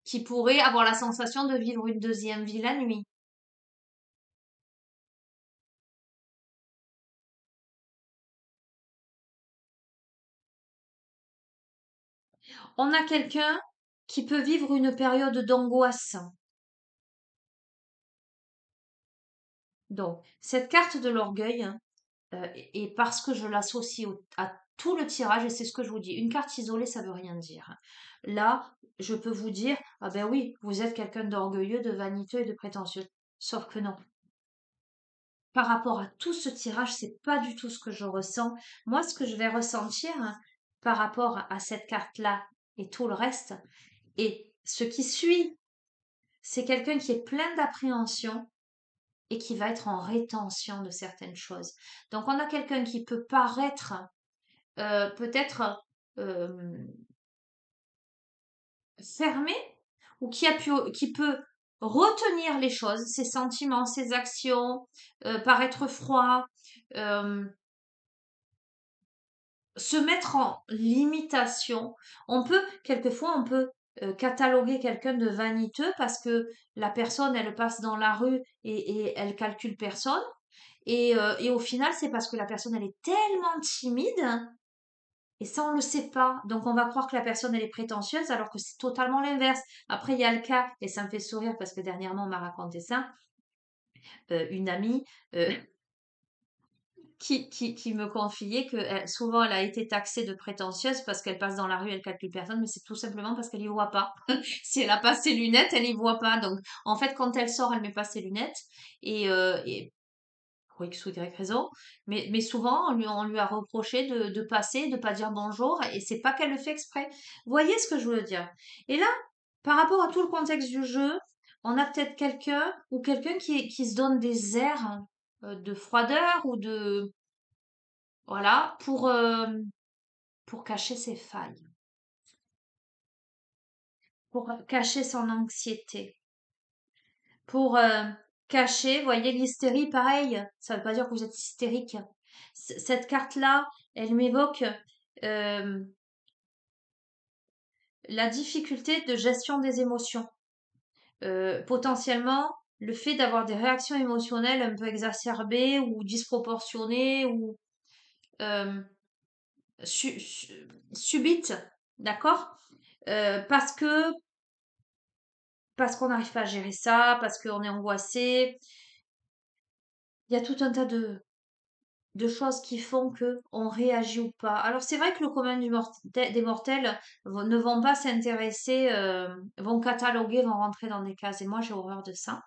[SPEAKER 1] qui pourrait avoir la sensation de vivre une deuxième vie la nuit. On a quelqu'un qui peut vivre une période d'angoisse. Donc, cette carte de l'orgueil, hein, et parce que je l'associe à tout le tirage, et c'est ce que je vous dis, une carte isolée, ça veut rien dire. Là, je peux vous dire, ah ben oui, vous êtes quelqu'un d'orgueilleux, de vaniteux et de prétentieux. Sauf que non. Par rapport à tout ce tirage, c'est pas du tout ce que je ressens. Moi, ce que je vais ressentir, hein, par rapport à cette carte-là et tout le reste, et ce qui suit, c'est quelqu'un qui est plein d'appréhension et qui va être en rétention de certaines choses. Donc, on a quelqu'un qui peut paraître peut-être euh, fermé ou qui peut retenir les choses, ses sentiments, ses actions, paraître froid, euh, se mettre en limitation. Quelquefois, on peut cataloguer quelqu'un de vaniteux parce que la personne, elle passe dans la rue et elle calcule personne. Et au final, c'est parce que la personne, elle est tellement timide et ça, on le sait pas. Donc, on va croire que la personne, elle est prétentieuse alors que c'est totalement l'inverse. Après, il y a le cas, et ça me fait sourire parce que dernièrement, on m'a raconté ça, une amie qui me confiait que souvent elle a été taxée de prétentieuse parce qu'elle passe dans la rue, elle calcule personne, mais c'est tout simplement parce qu'elle y voit pas. Si elle a pas ses lunettes, elle y voit pas. Donc en fait, quand elle sort, elle met pas ses lunettes et pour X ou Y raison. Mais souvent, on lui a reproché de passer, de pas dire bonjour, et c'est pas qu'elle le fait exprès. Vous voyez ce que je veux dire? Et là, par rapport à tout le contexte du jeu, on a peut-être quelqu'un ou quelqu'un qui se donne des airs de froideur ou de voilà, pour cacher ses failles, pour cacher son anxiété, pour cacher, voyez, l'hystérie, pareil, ça veut pas dire que vous êtes hystérique. Cette carte-là, elle m'évoque euh, la difficulté de gestion des émotions. Potentiellement, le fait d'avoir des réactions émotionnelles un peu exacerbées ou disproportionnées ou euh, subites, d'accord? Parce que parce qu'on n'arrive pas à gérer ça, parce qu'on est angoissé. Il y a tout un tas de choses qui font que on réagit ou pas. Alors c'est vrai que le commun des mortels ne vont pas s'intéresser, vont cataloguer, vont rentrer dans des cases. Et moi j'ai horreur de ça.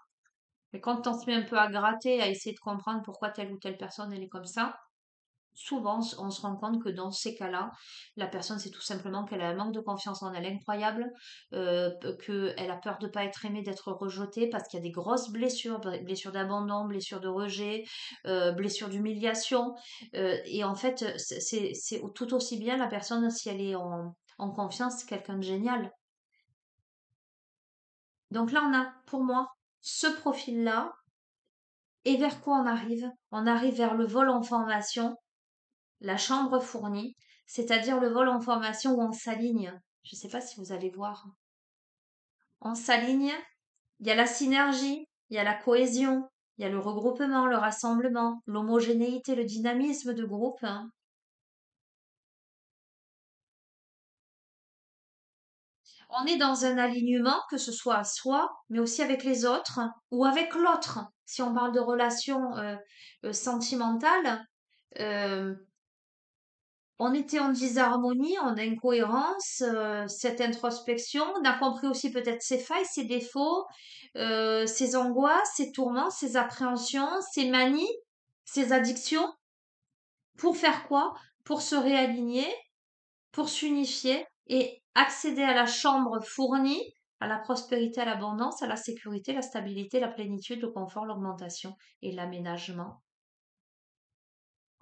[SPEAKER 1] Mais quand on se met un peu à gratter, à essayer de comprendre pourquoi telle ou telle personne elle est comme ça, souvent, on se rend compte que dans ces cas-là, la personne, c'est tout simplement qu'elle a un manque de confiance en elle incroyable, qu'elle a peur de pas être aimée, d'être rejetée, parce qu'il y a des grosses blessures, blessures d'abandon, blessures de rejet, blessures d'humiliation. Et en fait, c'est tout aussi bien la personne, si elle est en confiance, c'est quelqu'un de génial. Donc là, on a, pour moi, ce profil-là. Et vers quoi on arrive? On arrive vers le vol en formation, la chambre fournie, c'est-à-dire le vol en formation où on s'aligne. Je ne sais pas si vous allez voir. On s'aligne, il y a la synergie, il y a la cohésion, il y a le regroupement, le rassemblement, l'homogénéité, le dynamisme de groupe, hein. On est dans un alignement, que ce soit à soi, mais aussi avec les autres ou avec l'autre. Si on parle de relations sentimentales, euh, on était en disharmonie, en incohérence, cette introspection. On a compris aussi peut-être ses failles, ses défauts, ses angoisses, ses tourments, ses appréhensions, ses manies, ses addictions. Pour faire quoi? Pour se réaligner, pour s'unifier et accéder à la chambre fournie À la prospérité, à l'abondance, à la sécurité, la stabilité, la plénitude, le confort, l'augmentation et l'aménagement.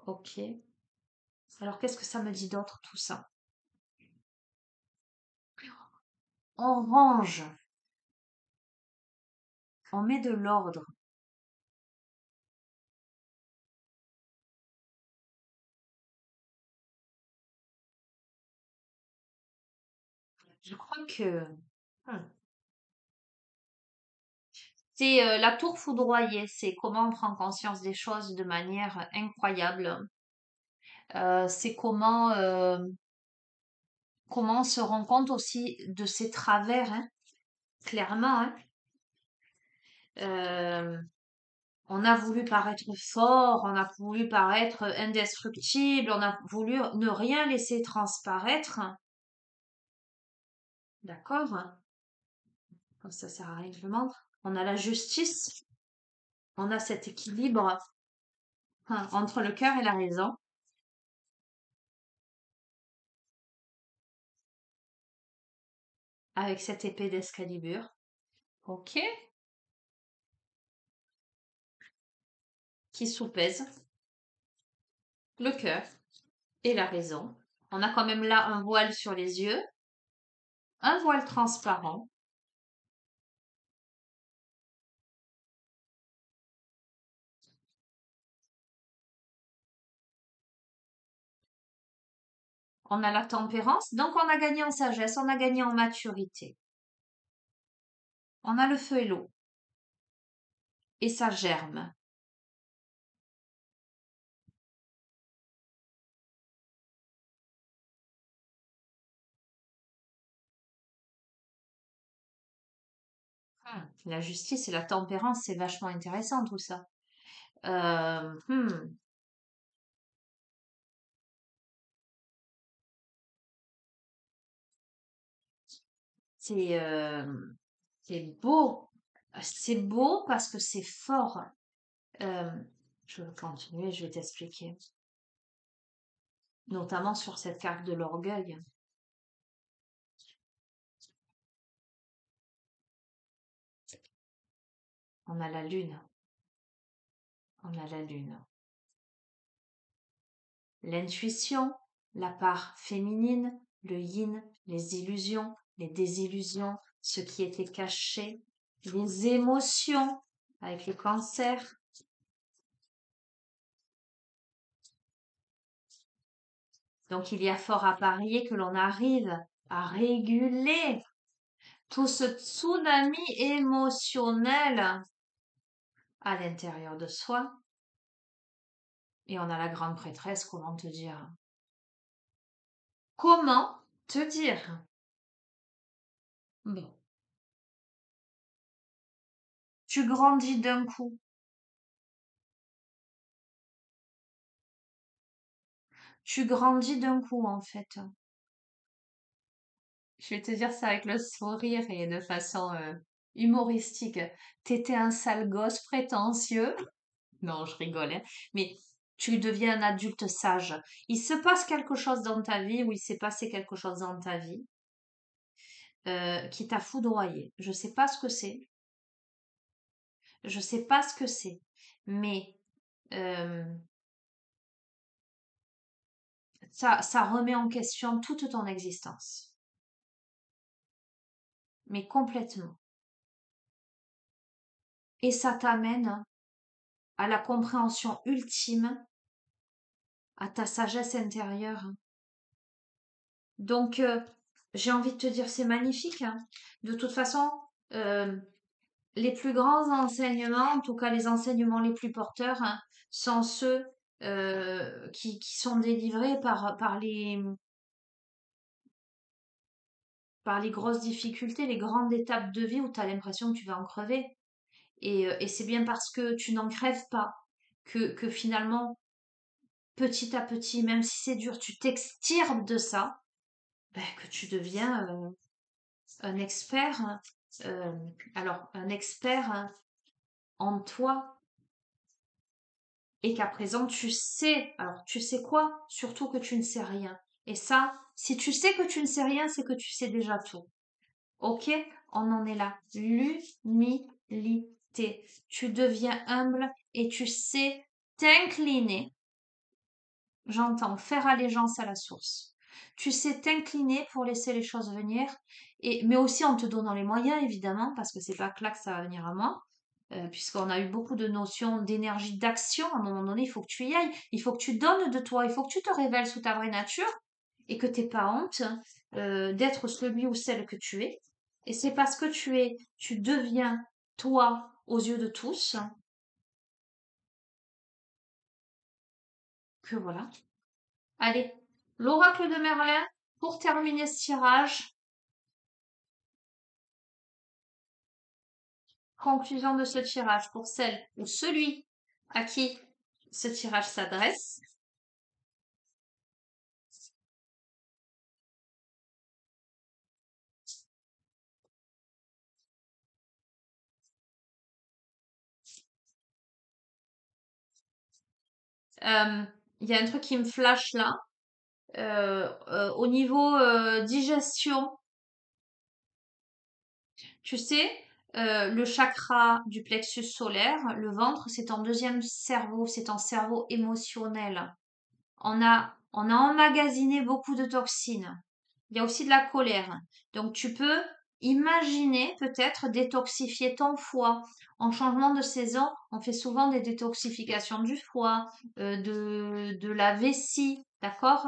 [SPEAKER 1] Ok. Alors, qu'est-ce que ça me dit d'autre, tout ça? On range, on met de l'ordre. Je crois que hmm, c'est la tour foudroyée. C'est comment on prend conscience des choses de manière incroyable. C'est comment on se rend compte aussi de ses travers, hein, clairement. Hein. Euh, on a voulu paraître fort, on a voulu paraître indestructible, on a voulu ne rien laisser transparaître. D'accord? Comme ça sert à rien que je le montre. On a la justice, on a cet équilibre hein, entre le cœur et la raison, avec cette épée d'Excalibur. Ok? Qui soupèse le cœur et la raison. On a quand même là un voile sur les yeux, un voile transparent. On a la tempérance, donc on a gagné en sagesse, on a gagné en maturité. On a le feu et l'eau, et ça germe. La justice et la tempérance, c'est vachement intéressant tout ça. Euh, hmm, c'est c'est beau. C'est beau parce que c'est fort. Euh, je vais continuer, je vais t'expliquer. Notamment sur cette carte de l'orgueil. On a la lune. On a la lune. L'intuition, la part féminine, le yin, les illusions, les désillusions, ce qui était caché, les émotions avec le cancer. Donc il y a fort à parier que l'on arrive à réguler tout ce tsunami émotionnel à l'intérieur de soi. Et on a la grande prêtresse, comment te dire? Comment te dire? Bon, tu grandis d'un coup. Tu grandis d'un coup, en fait. Je vais te dire ça avec le sourire et de façon humoristique. T'étais un sale gosse prétentieux. Non, je rigole, hein. Mais tu deviens un adulte sage. Il se passe quelque chose dans ta vie ou il s'est passé quelque chose dans ta vie qui t'a foudroyé. Je sais pas ce que c'est. Je sais pas ce que c'est. Mais euh, ça remet en question toute ton existence. Mais complètement. Et ça t'amène à la compréhension ultime, à ta sagesse intérieure. Donc, j'ai envie de te dire, c'est magnifique. Hein. De toute façon, euh, les plus grands enseignements, en tout cas les enseignements les plus porteurs, hein, sont ceux qui sont délivrés par les grosses difficultés, les grandes étapes de vie où tu as l'impression que tu vas en crever. Et c'est bien parce que tu n'en crèves pas que finalement, petit à petit, même si c'est dur, tu t'extirpes de ça, ben, que tu deviens un expert. euh, alors, un expert en toi et qu'à présent tu sais. Alors, tu sais quoi? Surtout que tu ne sais rien. Et ça, si tu sais que tu ne sais rien, c'est que tu sais déjà tout. Ok? On en est là. L'humilité. Tu deviens humble et tu sais t'incliner. J'entends faire allégeance à la source. Tu sais t'incliner pour laisser les choses venir, mais aussi en te donnant les moyens, évidemment, parce que c'est pas que là que ça va venir à moi, puisqu'on a eu beaucoup de notions d'énergie, d'action. À un moment donné, il faut que tu y ailles, il faut que tu donnes de toi, il faut que tu te révèles sous ta vraie nature et que t'aies pas honte d'être celui ou celle que tu es. Et c'est parce que tu deviens toi aux yeux de tous que voilà. Allez, l'oracle de Merlin, pour terminer ce tirage, conclusion de ce tirage pour celle ou celui à qui ce tirage s'adresse. Euh, Il y a un truc qui me flash là. Au niveau digestion, tu sais, le chakra du plexus solaire, le ventre, c'est ton deuxième cerveau, c'est ton cerveau émotionnel. On a emmagasiné beaucoup de toxines. Il y a aussi de la colère. Donc tu peux imaginer peut-être détoxifier ton foie. En changement de saison, on fait souvent des détoxifications du foie, de la vessie, d'accord?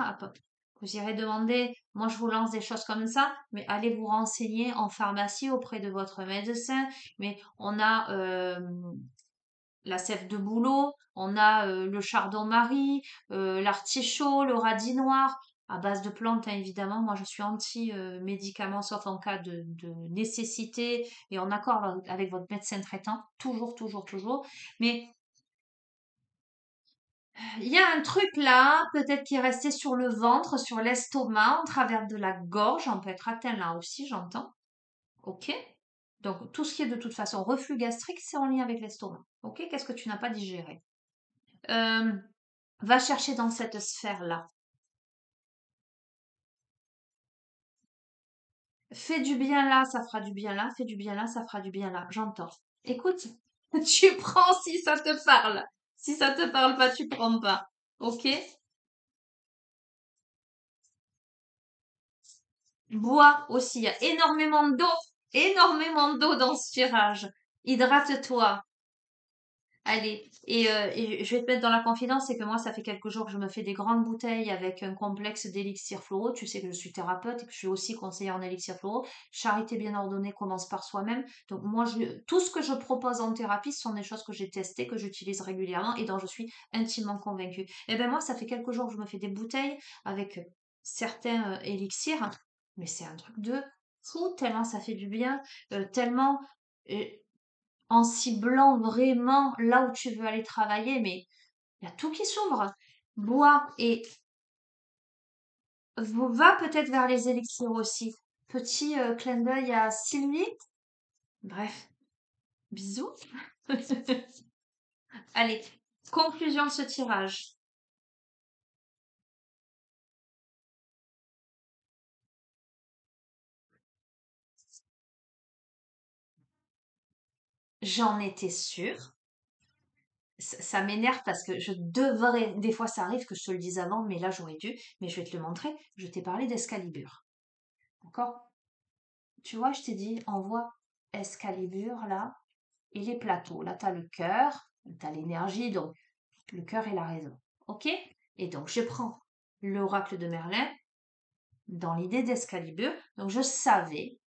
[SPEAKER 1] Vous irez demander, moi je vous lance des choses comme ça, mais allez vous renseigner en pharmacie auprès de votre médecin. Mais on a la sève de bouleau, on a le chardon-marie, l'artichaut, le radis noir, à base de plantes, hein, évidemment. Moi, je suis anti-médicaments, sauf en cas de nécessité et en accord avec votre médecin traitant. Toujours, toujours, toujours. Mais il y a un truc là, peut-être qui est resté sur le ventre, sur l'estomac, en travers de la gorge. On peut être atteint là aussi, j'entends. Ok? Donc, tout ce qui est de toute façon reflux gastrique, c'est en lien avec l'estomac. Ok? Qu'est-ce que tu n'as pas digéré? Euh, Va chercher dans cette sphère-là. Fais du bien là, ça fera du bien là. Fais du bien là, ça fera du bien là. J'entends. Écoute, tu prends si ça te parle. Si ça te parle pas, tu prends pas. Ok? Bois aussi. Il y a énormément d'eau dans ce tirage. Hydrate-toi. Allez, et je vais te mettre dans la confidence, c'est que moi, ça fait quelques jours que je me fais des grandes bouteilles avec un complexe d'élixirs floraux. Tu sais que je suis thérapeute et que je suis aussi conseillère en élixirs floraux. Charité bien ordonnée commence par soi-même. Donc moi, tout ce que je propose en thérapie, ce sont des choses que j'ai testées, que j'utilise régulièrement et dont je suis intimement convaincue. Et ben moi, ça fait quelques jours que je me fais des bouteilles avec certains élixirs, mais c'est un truc de fou, tellement ça fait du bien, tellement... euh, en ciblant vraiment là où tu veux aller travailler, mais il y a tout qui s'ouvre. Bois et va peut-être vers les élixirs aussi. Petit clin d'œil à Sylvie. Bref, bisous. Allez, conclusion de ce tirage. J'en étais sûre. Ça m'énerve parce que je devrais, des fois ça arrive que je te le dise avant, mais là j'aurais dû, mais je vais te le montrer. Je t'ai parlé d'Escalibur. D'accord? Tu vois, je t'ai dit, envoie Excalibur là, et les plateaux. Là, tu as le cœur, tu as l'énergie, donc le cœur et la raison. OK? Et donc, je prends l'oracle de Merlin dans l'idée d'Escalibur. Donc, je savais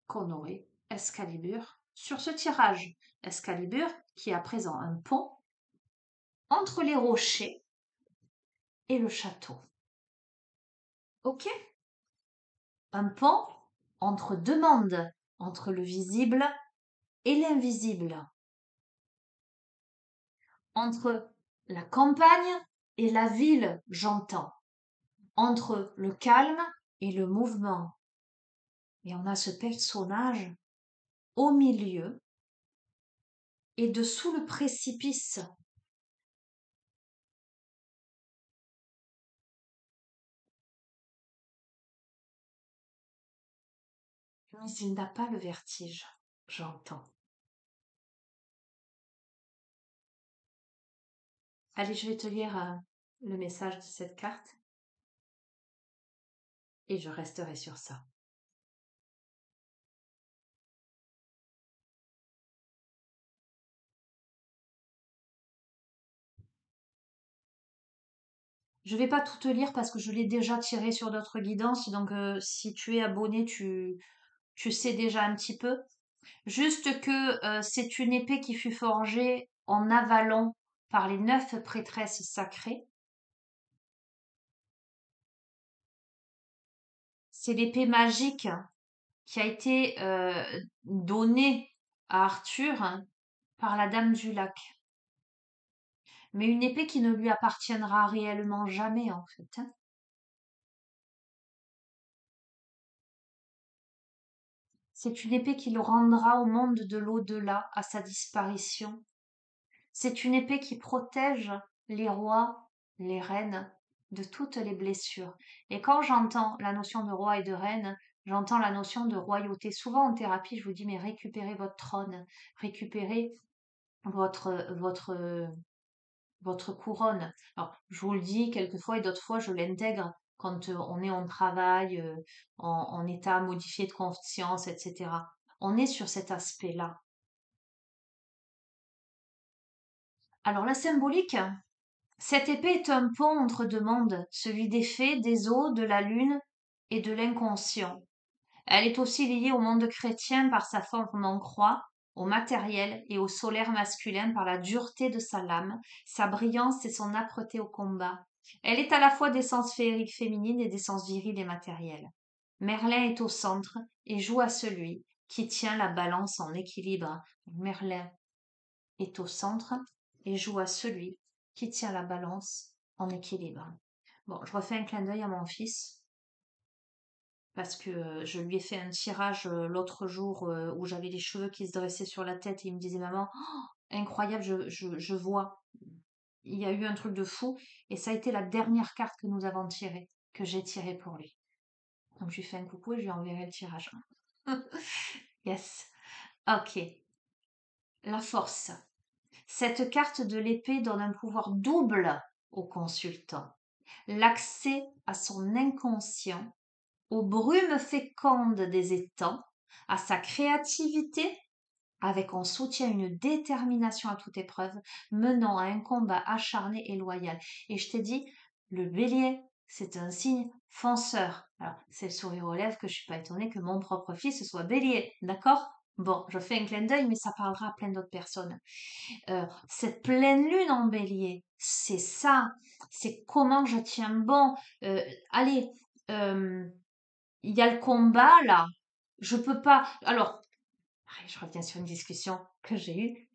[SPEAKER 1] qu'on aurait Excalibur sur ce tirage. Excalibur qui est à présent un pont entre les rochers et le château. OK? Un pont entre deux mondes, entre le visible et l'invisible, entre la campagne et la ville, j'entends, entre le calme et le mouvement. Et on a ce personnage au milieu et dessous le précipice. Mais il n'a pas le vertige, j'entends. Allez, je vais te lire le message de cette carte et je resterai sur ça. Je vais pas tout te lire parce que je l'ai déjà tiré sur d'autres guidances, donc si tu es abonné, tu sais déjà un petit peu. Juste que c'est une épée qui fut forgée en Avalon par les 9 prêtresses sacrées. C'est l'épée magique qui a été donnée à Arthur par la Dame du Lac. Mais une épée qui ne lui appartiendra réellement jamais en fait, hein. C'est une épée qui le rendra au monde de l'au-delà à sa disparition. C'est une épée qui protège les rois, les reines de toutes les blessures. Et quand j'entends la notion de roi et de reine, j'entends la notion de royauté. Souvent en thérapie, je vous dis, mais récupérez votre trône, récupérez votre, votre couronne. Alors, je vous le dis quelquefois et d'autres fois, je l'intègre quand on est en travail, en état modifié de conscience, etc. On est sur cet aspect-là. Alors, la symbolique, cette épée est un pont entre deux mondes, celui des fées, des eaux, de la lune et de l'inconscient. Elle est aussi liée au monde chrétien par sa forme en croix, au matériel et au solaire masculin par la dureté de sa lame, sa brillance et son âpreté au combat. Elle est à la fois d'essence féerique féminine et d'essence virile et matérielle. Merlin est au centre et joue à celui qui tient la balance en équilibre. Merlin est au centre et joue à celui qui tient la balance en équilibre. Bon, je refais un clin d'œil à mon fils parce que je lui ai fait un tirage l'autre jour où j'avais les cheveux qui se dressaient sur la tête et il me disait maman, oh, incroyable, je vois. Il y a eu un truc de fou et ça a été la dernière carte que nous avons tirée, que j'ai tirée pour lui. Donc je lui fais un coucou et je lui enverrai le tirage. Yes. Ok. La force. Cette carte de l'épée donne un pouvoir double au consultant. L'accès à son inconscient, aux brumes fécondes des étangs, à sa créativité, avec en soutien une détermination à toute épreuve, menant à un combat acharné et loyal. Et je t'ai dit, le bélier, c'est un signe fonceur. Alors, c'est le sourire aux lèvres que je suis pas étonnée que mon propre fils soit bélier, d'accord? Bon, je fais un clin d'œil, mais ça parlera à plein d'autres personnes. Cette pleine lune en bélier, c'est ça, c'est comment je tiens bon. Allez, euh, il y a le combat là, je peux pas. Alors, je reviens sur une discussion que j'ai eue.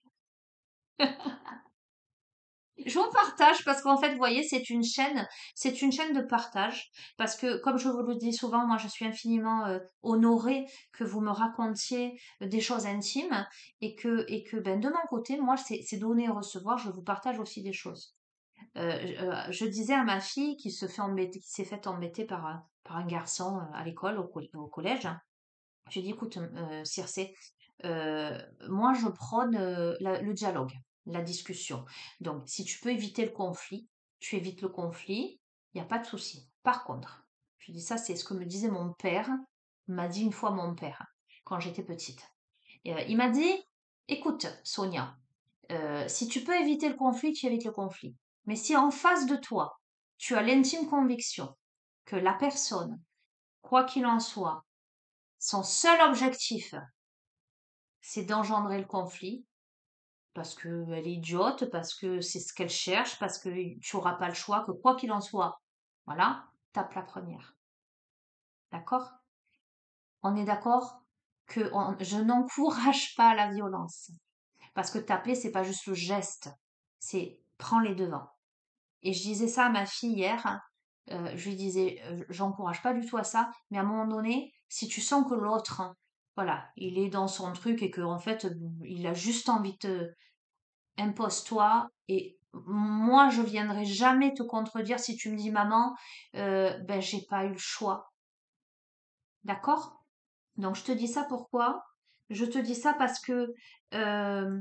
[SPEAKER 1] Je vous partage parce qu'en fait, vous voyez, c'est une chaîne de partage. Parce que, comme je vous le dis souvent, moi, je suis infiniment honorée que vous me racontiez des choses intimes et que, ben, de mon côté, moi, c'est donner et recevoir. Je vous partage aussi des choses. Je disais à ma fille qui s'est fait embêter par un garçon à l'école, au collège. J'ai dit, écoute, Circé, moi je prône le dialogue, la discussion. Donc, si tu peux éviter le conflit, tu évites le conflit, il n'y a pas de souci. Par contre, je dis ça, c'est ce que me disait mon père, m'a dit une fois mon père, quand j'étais petite. Il m'a dit, écoute, Sonia, si tu peux éviter le conflit, tu évites le conflit. Mais si en face de toi, tu as l'intime conviction que la personne, quoi qu'il en soit, son seul objectif, c'est d'engendrer le conflit, parce qu'elle est idiote, parce que c'est ce qu'elle cherche, parce que tu n'auras pas le choix, que quoi qu'il en soit, voilà, tape la première. D'accord? On est d'accord que je n'encourage pas la violence. Parce que taper, c'est pas juste le geste, c'est prends les devants. Et je disais ça à ma fille hier, hein, je lui disais, j'encourage pas du tout à ça, mais à un moment donné, si tu sens que l'autre, hein, voilà, il est dans son truc et que en fait, il a juste envie de te impose-toi et moi, je viendrai jamais te contredire si tu me dis, maman, ben j'ai pas eu le choix, d'accord? Donc, je te dis ça pourquoi? Je te dis ça parce que euh,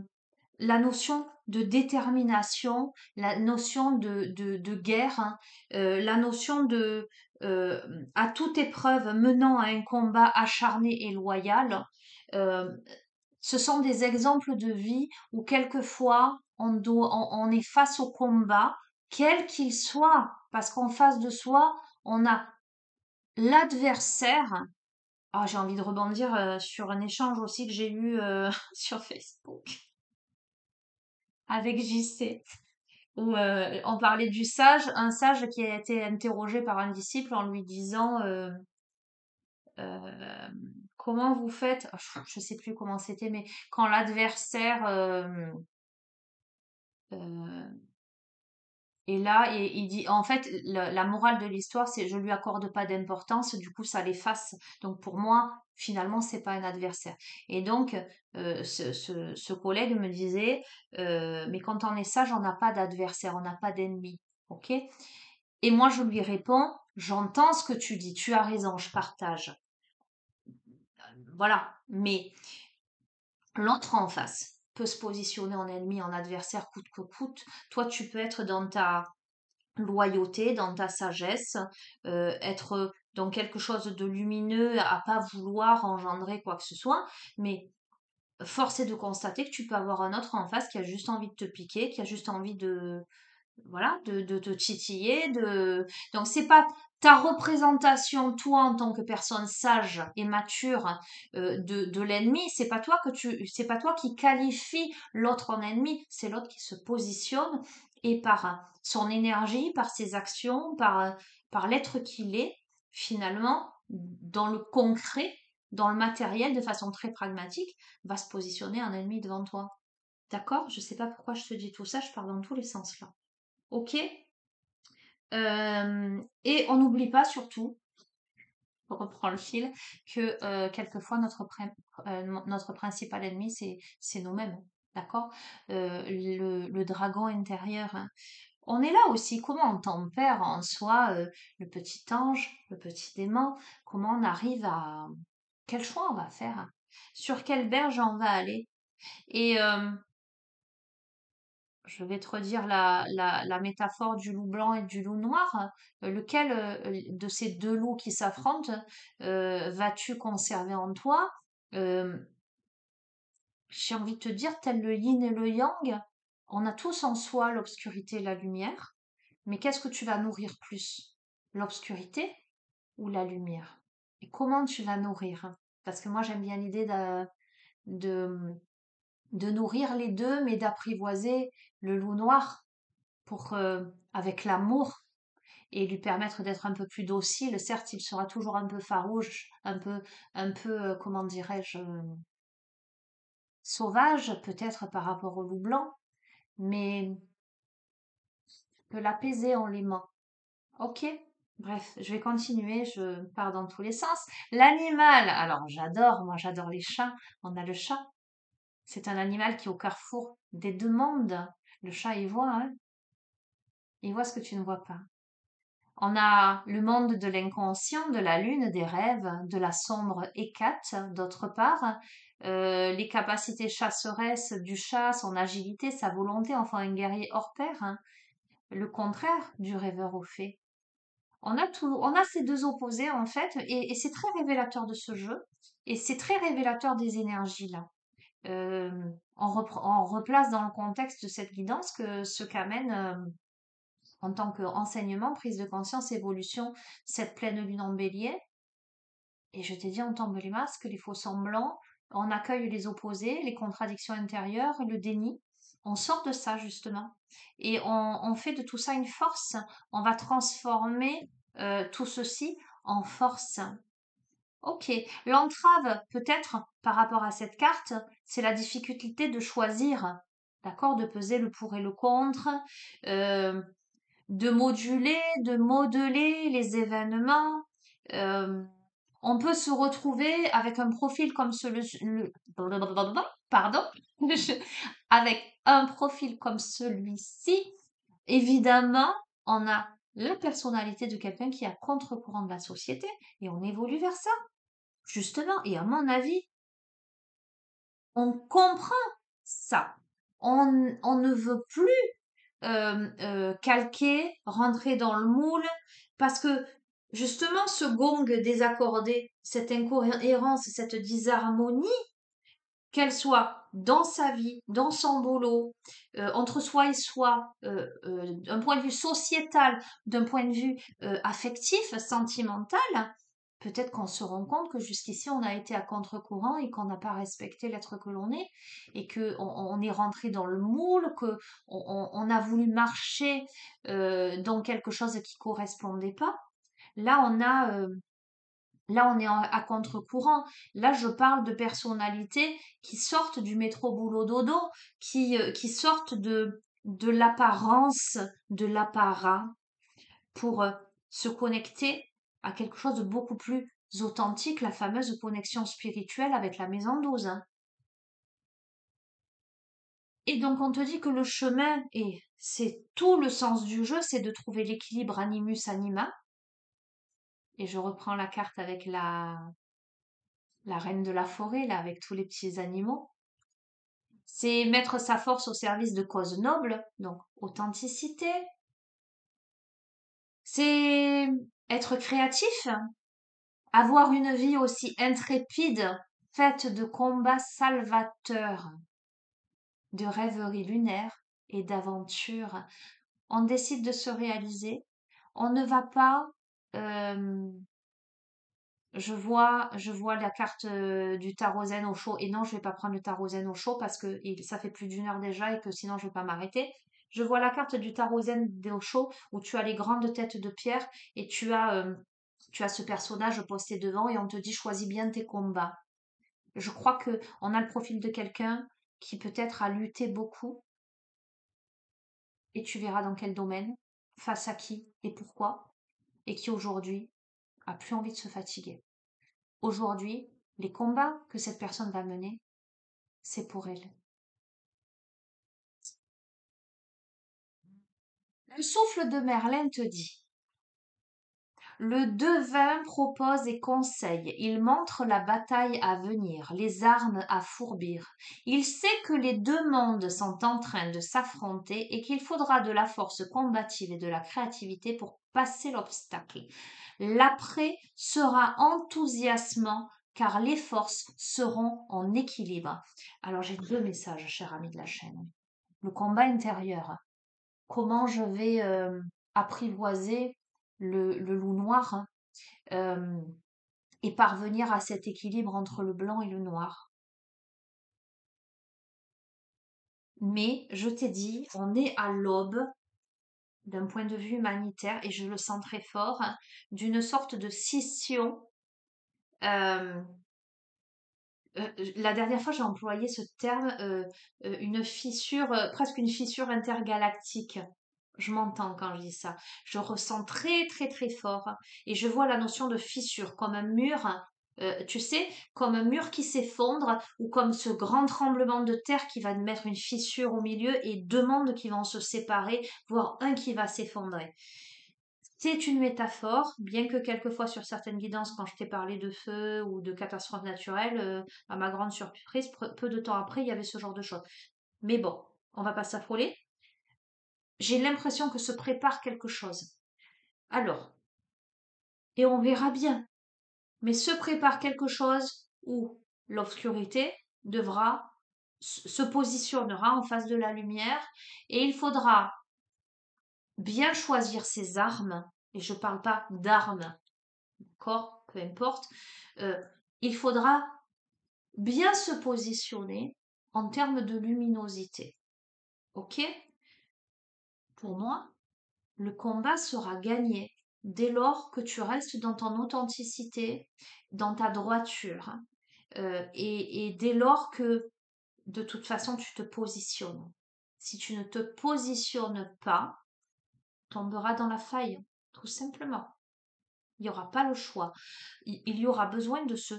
[SPEAKER 1] la notion de détermination, la notion de guerre, hein, la notion de euh, à toute épreuve menant à un combat acharné et loyal, euh, ce sont des exemples de vie où quelquefois on est face au combat, quel qu'il soit, parce qu'en face de soi, on a l'adversaire. Ah, j'ai envie de rebondir sur un échange aussi que j'ai eu sur Facebook avec JC, où on parlait du sage, un sage qui a été interrogé par un disciple en lui disant euh, comment vous faites, ah, je sais plus comment c'était, mais quand l'adversaire euh, est là et il dit, en fait, la morale de l'histoire, c'est je lui accorde pas d'importance, du coup ça l'efface. Donc pour moi, finalement, c'est pas un adversaire. Et donc, ce collègue me disait, mais quand on est sage, on n'a pas d'adversaire, on n'a pas d'ennemi. Ok? Et moi, je lui réponds, j'entends ce que tu dis, tu as raison, je partage. Voilà. Mais l'autre en face peut se positionner en ennemi, en adversaire coûte que coûte. Toi, tu peux être dans ta loyauté, dans ta sagesse, être dans quelque chose de lumineux, à pas vouloir engendrer quoi que ce soit. Mais force est de constater que tu peux avoir un autre en face qui a juste envie de te piquer, qui a juste envie de, voilà, de te titiller, donc c'est pas ta représentation, toi, en tant que personne sage et mature, de l'ennemi, c'est pas toi qui qualifie l'autre en ennemi, c'est l'autre qui se positionne et par son énergie, par ses actions, par l'être qu'il est, finalement, dans le concret, dans le matériel, de façon très pragmatique, va se positionner un ennemi devant toi. D'accord? Je sais pas pourquoi je te dis tout ça, je pars dans tous les sens là. Ok. Et on n'oublie pas surtout, on reprend le fil, que quelquefois notre principal ennemi, c'est nous-mêmes. D'accord. Le dragon intérieur, hein. On est là aussi. Comment on tempère en soi le petit ange, le petit démon? Comment on arrive à... Quel choix on va faire? Sur quelle berge on va aller? Et je vais te redire la métaphore du loup blanc et du loup noir. Lequel de ces deux loups qui s'affrontent vas-tu conserver en toi? Euh, j'ai envie de te dire, tel le yin et le yang, on a tous en soi l'obscurité et la lumière, mais qu'est-ce que tu vas nourrir plus? L'obscurité ou la lumière? Et comment tu vas nourrir? Parce que moi j'aime bien l'idée de, de nourrir les deux, mais d'apprivoiser le loup noir pour, avec l'amour et lui permettre d'être un peu plus docile. Certes, il sera toujours un peu farouche, comment dirais-je, sauvage peut-être par rapport au loup blanc, mais peut l'apaiser en l'aimant. Ok? Bref, je vais continuer, je pars dans tous les sens. L'animal, alors j'adore, moi j'adore les chats. On a le chat. C'est un animal qui est au carrefour des deux mondes. Le chat, il voit, hein? Il voit ce que tu ne vois pas. On a le monde de l'inconscient, de la lune, des rêves, de la sombre hécate, d'autre part, les capacités chasseresses du chat, son agilité, sa volonté, enfin un guerrier hors pair, hein, le contraire du rêveur au fait. On a ces deux opposés en fait, et c'est très révélateur de ce jeu, et c'est très révélateur des énergies là. Euh, on replace dans le contexte de cette guidance que ce qu'amène en tant qu'enseignement, prise de conscience, évolution, cette pleine lune en bélier. Et je t'ai dit, on tombe les masques, les faux semblants, on accueille les opposés, les contradictions intérieures, le déni. On sort de ça, justement. Et on fait de tout ça une force. On va transformer tout ceci en force. Ok. L'entrave, peut-être, par rapport à cette carte, c'est la difficulté de choisir, d'accord, de peser le pour et le contre. Euh, de moduler, de modeler les événements. Euh, on peut se retrouver avec un profil comme pardon, avec un profil comme celui-ci. Évidemment, on a la personnalité de quelqu'un qui est à contre-courant de la société et on évolue vers ça. justement, et à mon avis, on comprend ça. On ne veut plus calquer, rentrer dans le moule, parce que justement ce gong désaccordé, cette incohérence, cette disharmonie, qu'elle soit dans sa vie, dans son boulot, entre soi et soi, d'un point de vue sociétal, d'un point de vue affectif, sentimental, peut-être qu'on se rend compte que jusqu'ici on a été à contre-courant et qu'on n'a pas respecté l'être que l'on est et que on est rentré dans le moule, que on a voulu marcher dans quelque chose qui correspondait pas. Là, on est à contre-courant. Là, je parle de personnalités qui sortent du métro boulot dodo, qui sortent de l'apparence, de l'apparat, pour se connecter à quelque chose de beaucoup plus authentique, la fameuse connexion spirituelle avec la maison 12, hein. Et donc, on te dit que le chemin, et c'est tout le sens du jeu, c'est de trouver l'équilibre animus anima. Et je reprends la carte avec la reine de la forêt, là, avec tous les petits animaux. C'est mettre sa force au service de causes nobles, donc authenticité. C'est être créatif, avoir une vie aussi intrépide, faite de combats salvateurs, de rêveries lunaires et d'aventures. On décide de se réaliser. On ne va pas euh, je vois la carte du tarot zen au chaud. Et non, je vais pas prendre le tarot zen au chaud parce que ça fait plus d'1 heure déjà et que sinon je vais pas m'arrêter. Je vois la carte du tarot zen au chaud où tu as les grandes têtes de pierre et tu as ce personnage posté devant et on te dit choisis bien tes combats. Je crois que on a le profil de quelqu'un qui peut-être a lutté beaucoup et tu verras dans quel domaine, face à qui et pourquoi, et qui aujourd'hui a plus envie de se fatiguer. Aujourd'hui, les combats que cette personne va mener, c'est pour elle. Le souffle de Merlin te dit. Le devin propose et conseille, il montre la bataille à venir, les armes à fourbir. Il sait que les deux mondes sont en train de s'affronter et qu'il faudra de la force combative et de la créativité pour passer l'obstacle. L'après sera enthousiasmant car les forces seront en équilibre. Alors j'ai 2 messages, cher ami de la chaîne. Le combat intérieur. Comment je vais apprivoiser le loup noir, hein, euh, et parvenir à cet équilibre entre le blanc et le noir. Mais je t'ai dit, on est à l'aube, d'un point de vue humanitaire, et je le sens très fort, hein, d'une sorte de scission. euh, la dernière fois, j'ai employé ce terme, une fissure, presque une fissure intergalactique. Je m'entends quand je dis ça. Je ressens très, très, très fort. Et je vois la notion de fissure comme un mur, tu sais, comme un mur qui s'effondre ou comme ce grand tremblement de terre qui va mettre une fissure au milieu et deux mondes qui vont se séparer, voire un qui va s'effondrer. C'est une métaphore, bien que quelquefois sur certaines guidances, quand je t'ai parlé de feu ou de catastrophes naturelles, à ma grande surprise, peu de temps après, il y avait ce genre de choses. Mais bon, on va pas s'affoler. J'ai l'impression que se prépare quelque chose. Alors, et on verra bien, mais se prépare quelque chose où l'obscurité devra se positionnera en face de la lumière et il faudra bien choisir ses armes, et je ne parle pas d'armes, d'accord, peu importe, euh, il faudra bien se positionner en termes de luminosité. Ok? Pour moi, le combat sera gagné dès lors que tu restes dans ton authenticité, dans ta droiture, hein, et dès lors que de toute façon tu te positionnes. Si tu ne te positionnes pas, tomberas dans la faille, tout simplement. Il n'y aura pas le choix. Il y aura besoin de se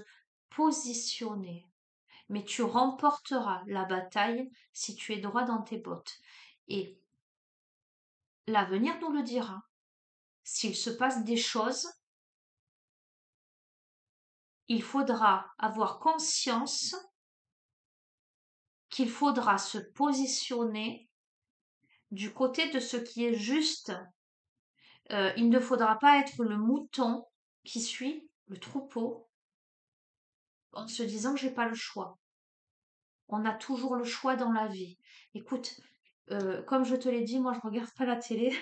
[SPEAKER 1] positionner. Mais tu remporteras la bataille si tu es droit dans tes bottes. Et l'avenir nous le dira. S'il se passe des choses, il faudra avoir conscience qu'il faudra se positionner du côté de ce qui est juste. Il ne faudra pas être le mouton qui suit le troupeau en se disant que j'ai pas le choix. On a toujours le choix dans la vie. Écoute, comme je te l'ai dit, moi je regarde pas la télé.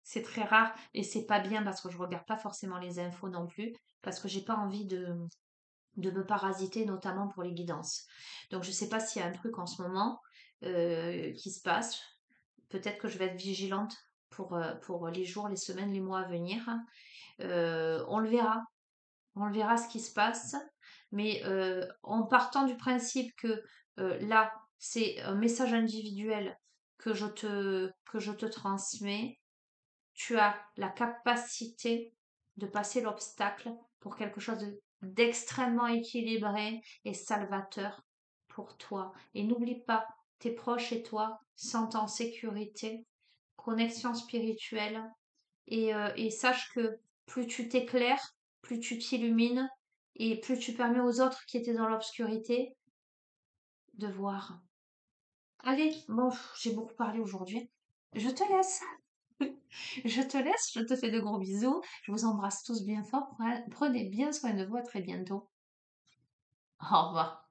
[SPEAKER 1] C'est très rare et c'est pas bien parce que je regarde pas forcément les infos non plus parce que j'ai pas envie de me parasiter, notamment pour les guidances. Donc je sais pas s'il y a un truc en ce moment qui se passe. Peut-être que je vais être vigilante pour les jours, les semaines, les mois à venir. On le verra. On le verra ce qui se passe. Mais en partant du principe que là, c'est un message individuel que je te transmets, tu as la capacité de passer l'obstacle pour quelque chose d'extrêmement équilibré et salvateur pour toi. Et n'oublie pas, tes proches et toi sont en sécurité, connexion spirituelle, et sache que plus tu t'éclaires, plus tu t'illumines, et plus tu permets aux autres qui étaient dans l'obscurité de voir. Allez, bon, j'ai beaucoup parlé aujourd'hui. Je te laisse. Je te laisse, je te fais de gros bisous. Je vous embrasse tous bien fort. Prenez bien soin de vous. À très bientôt. Au revoir.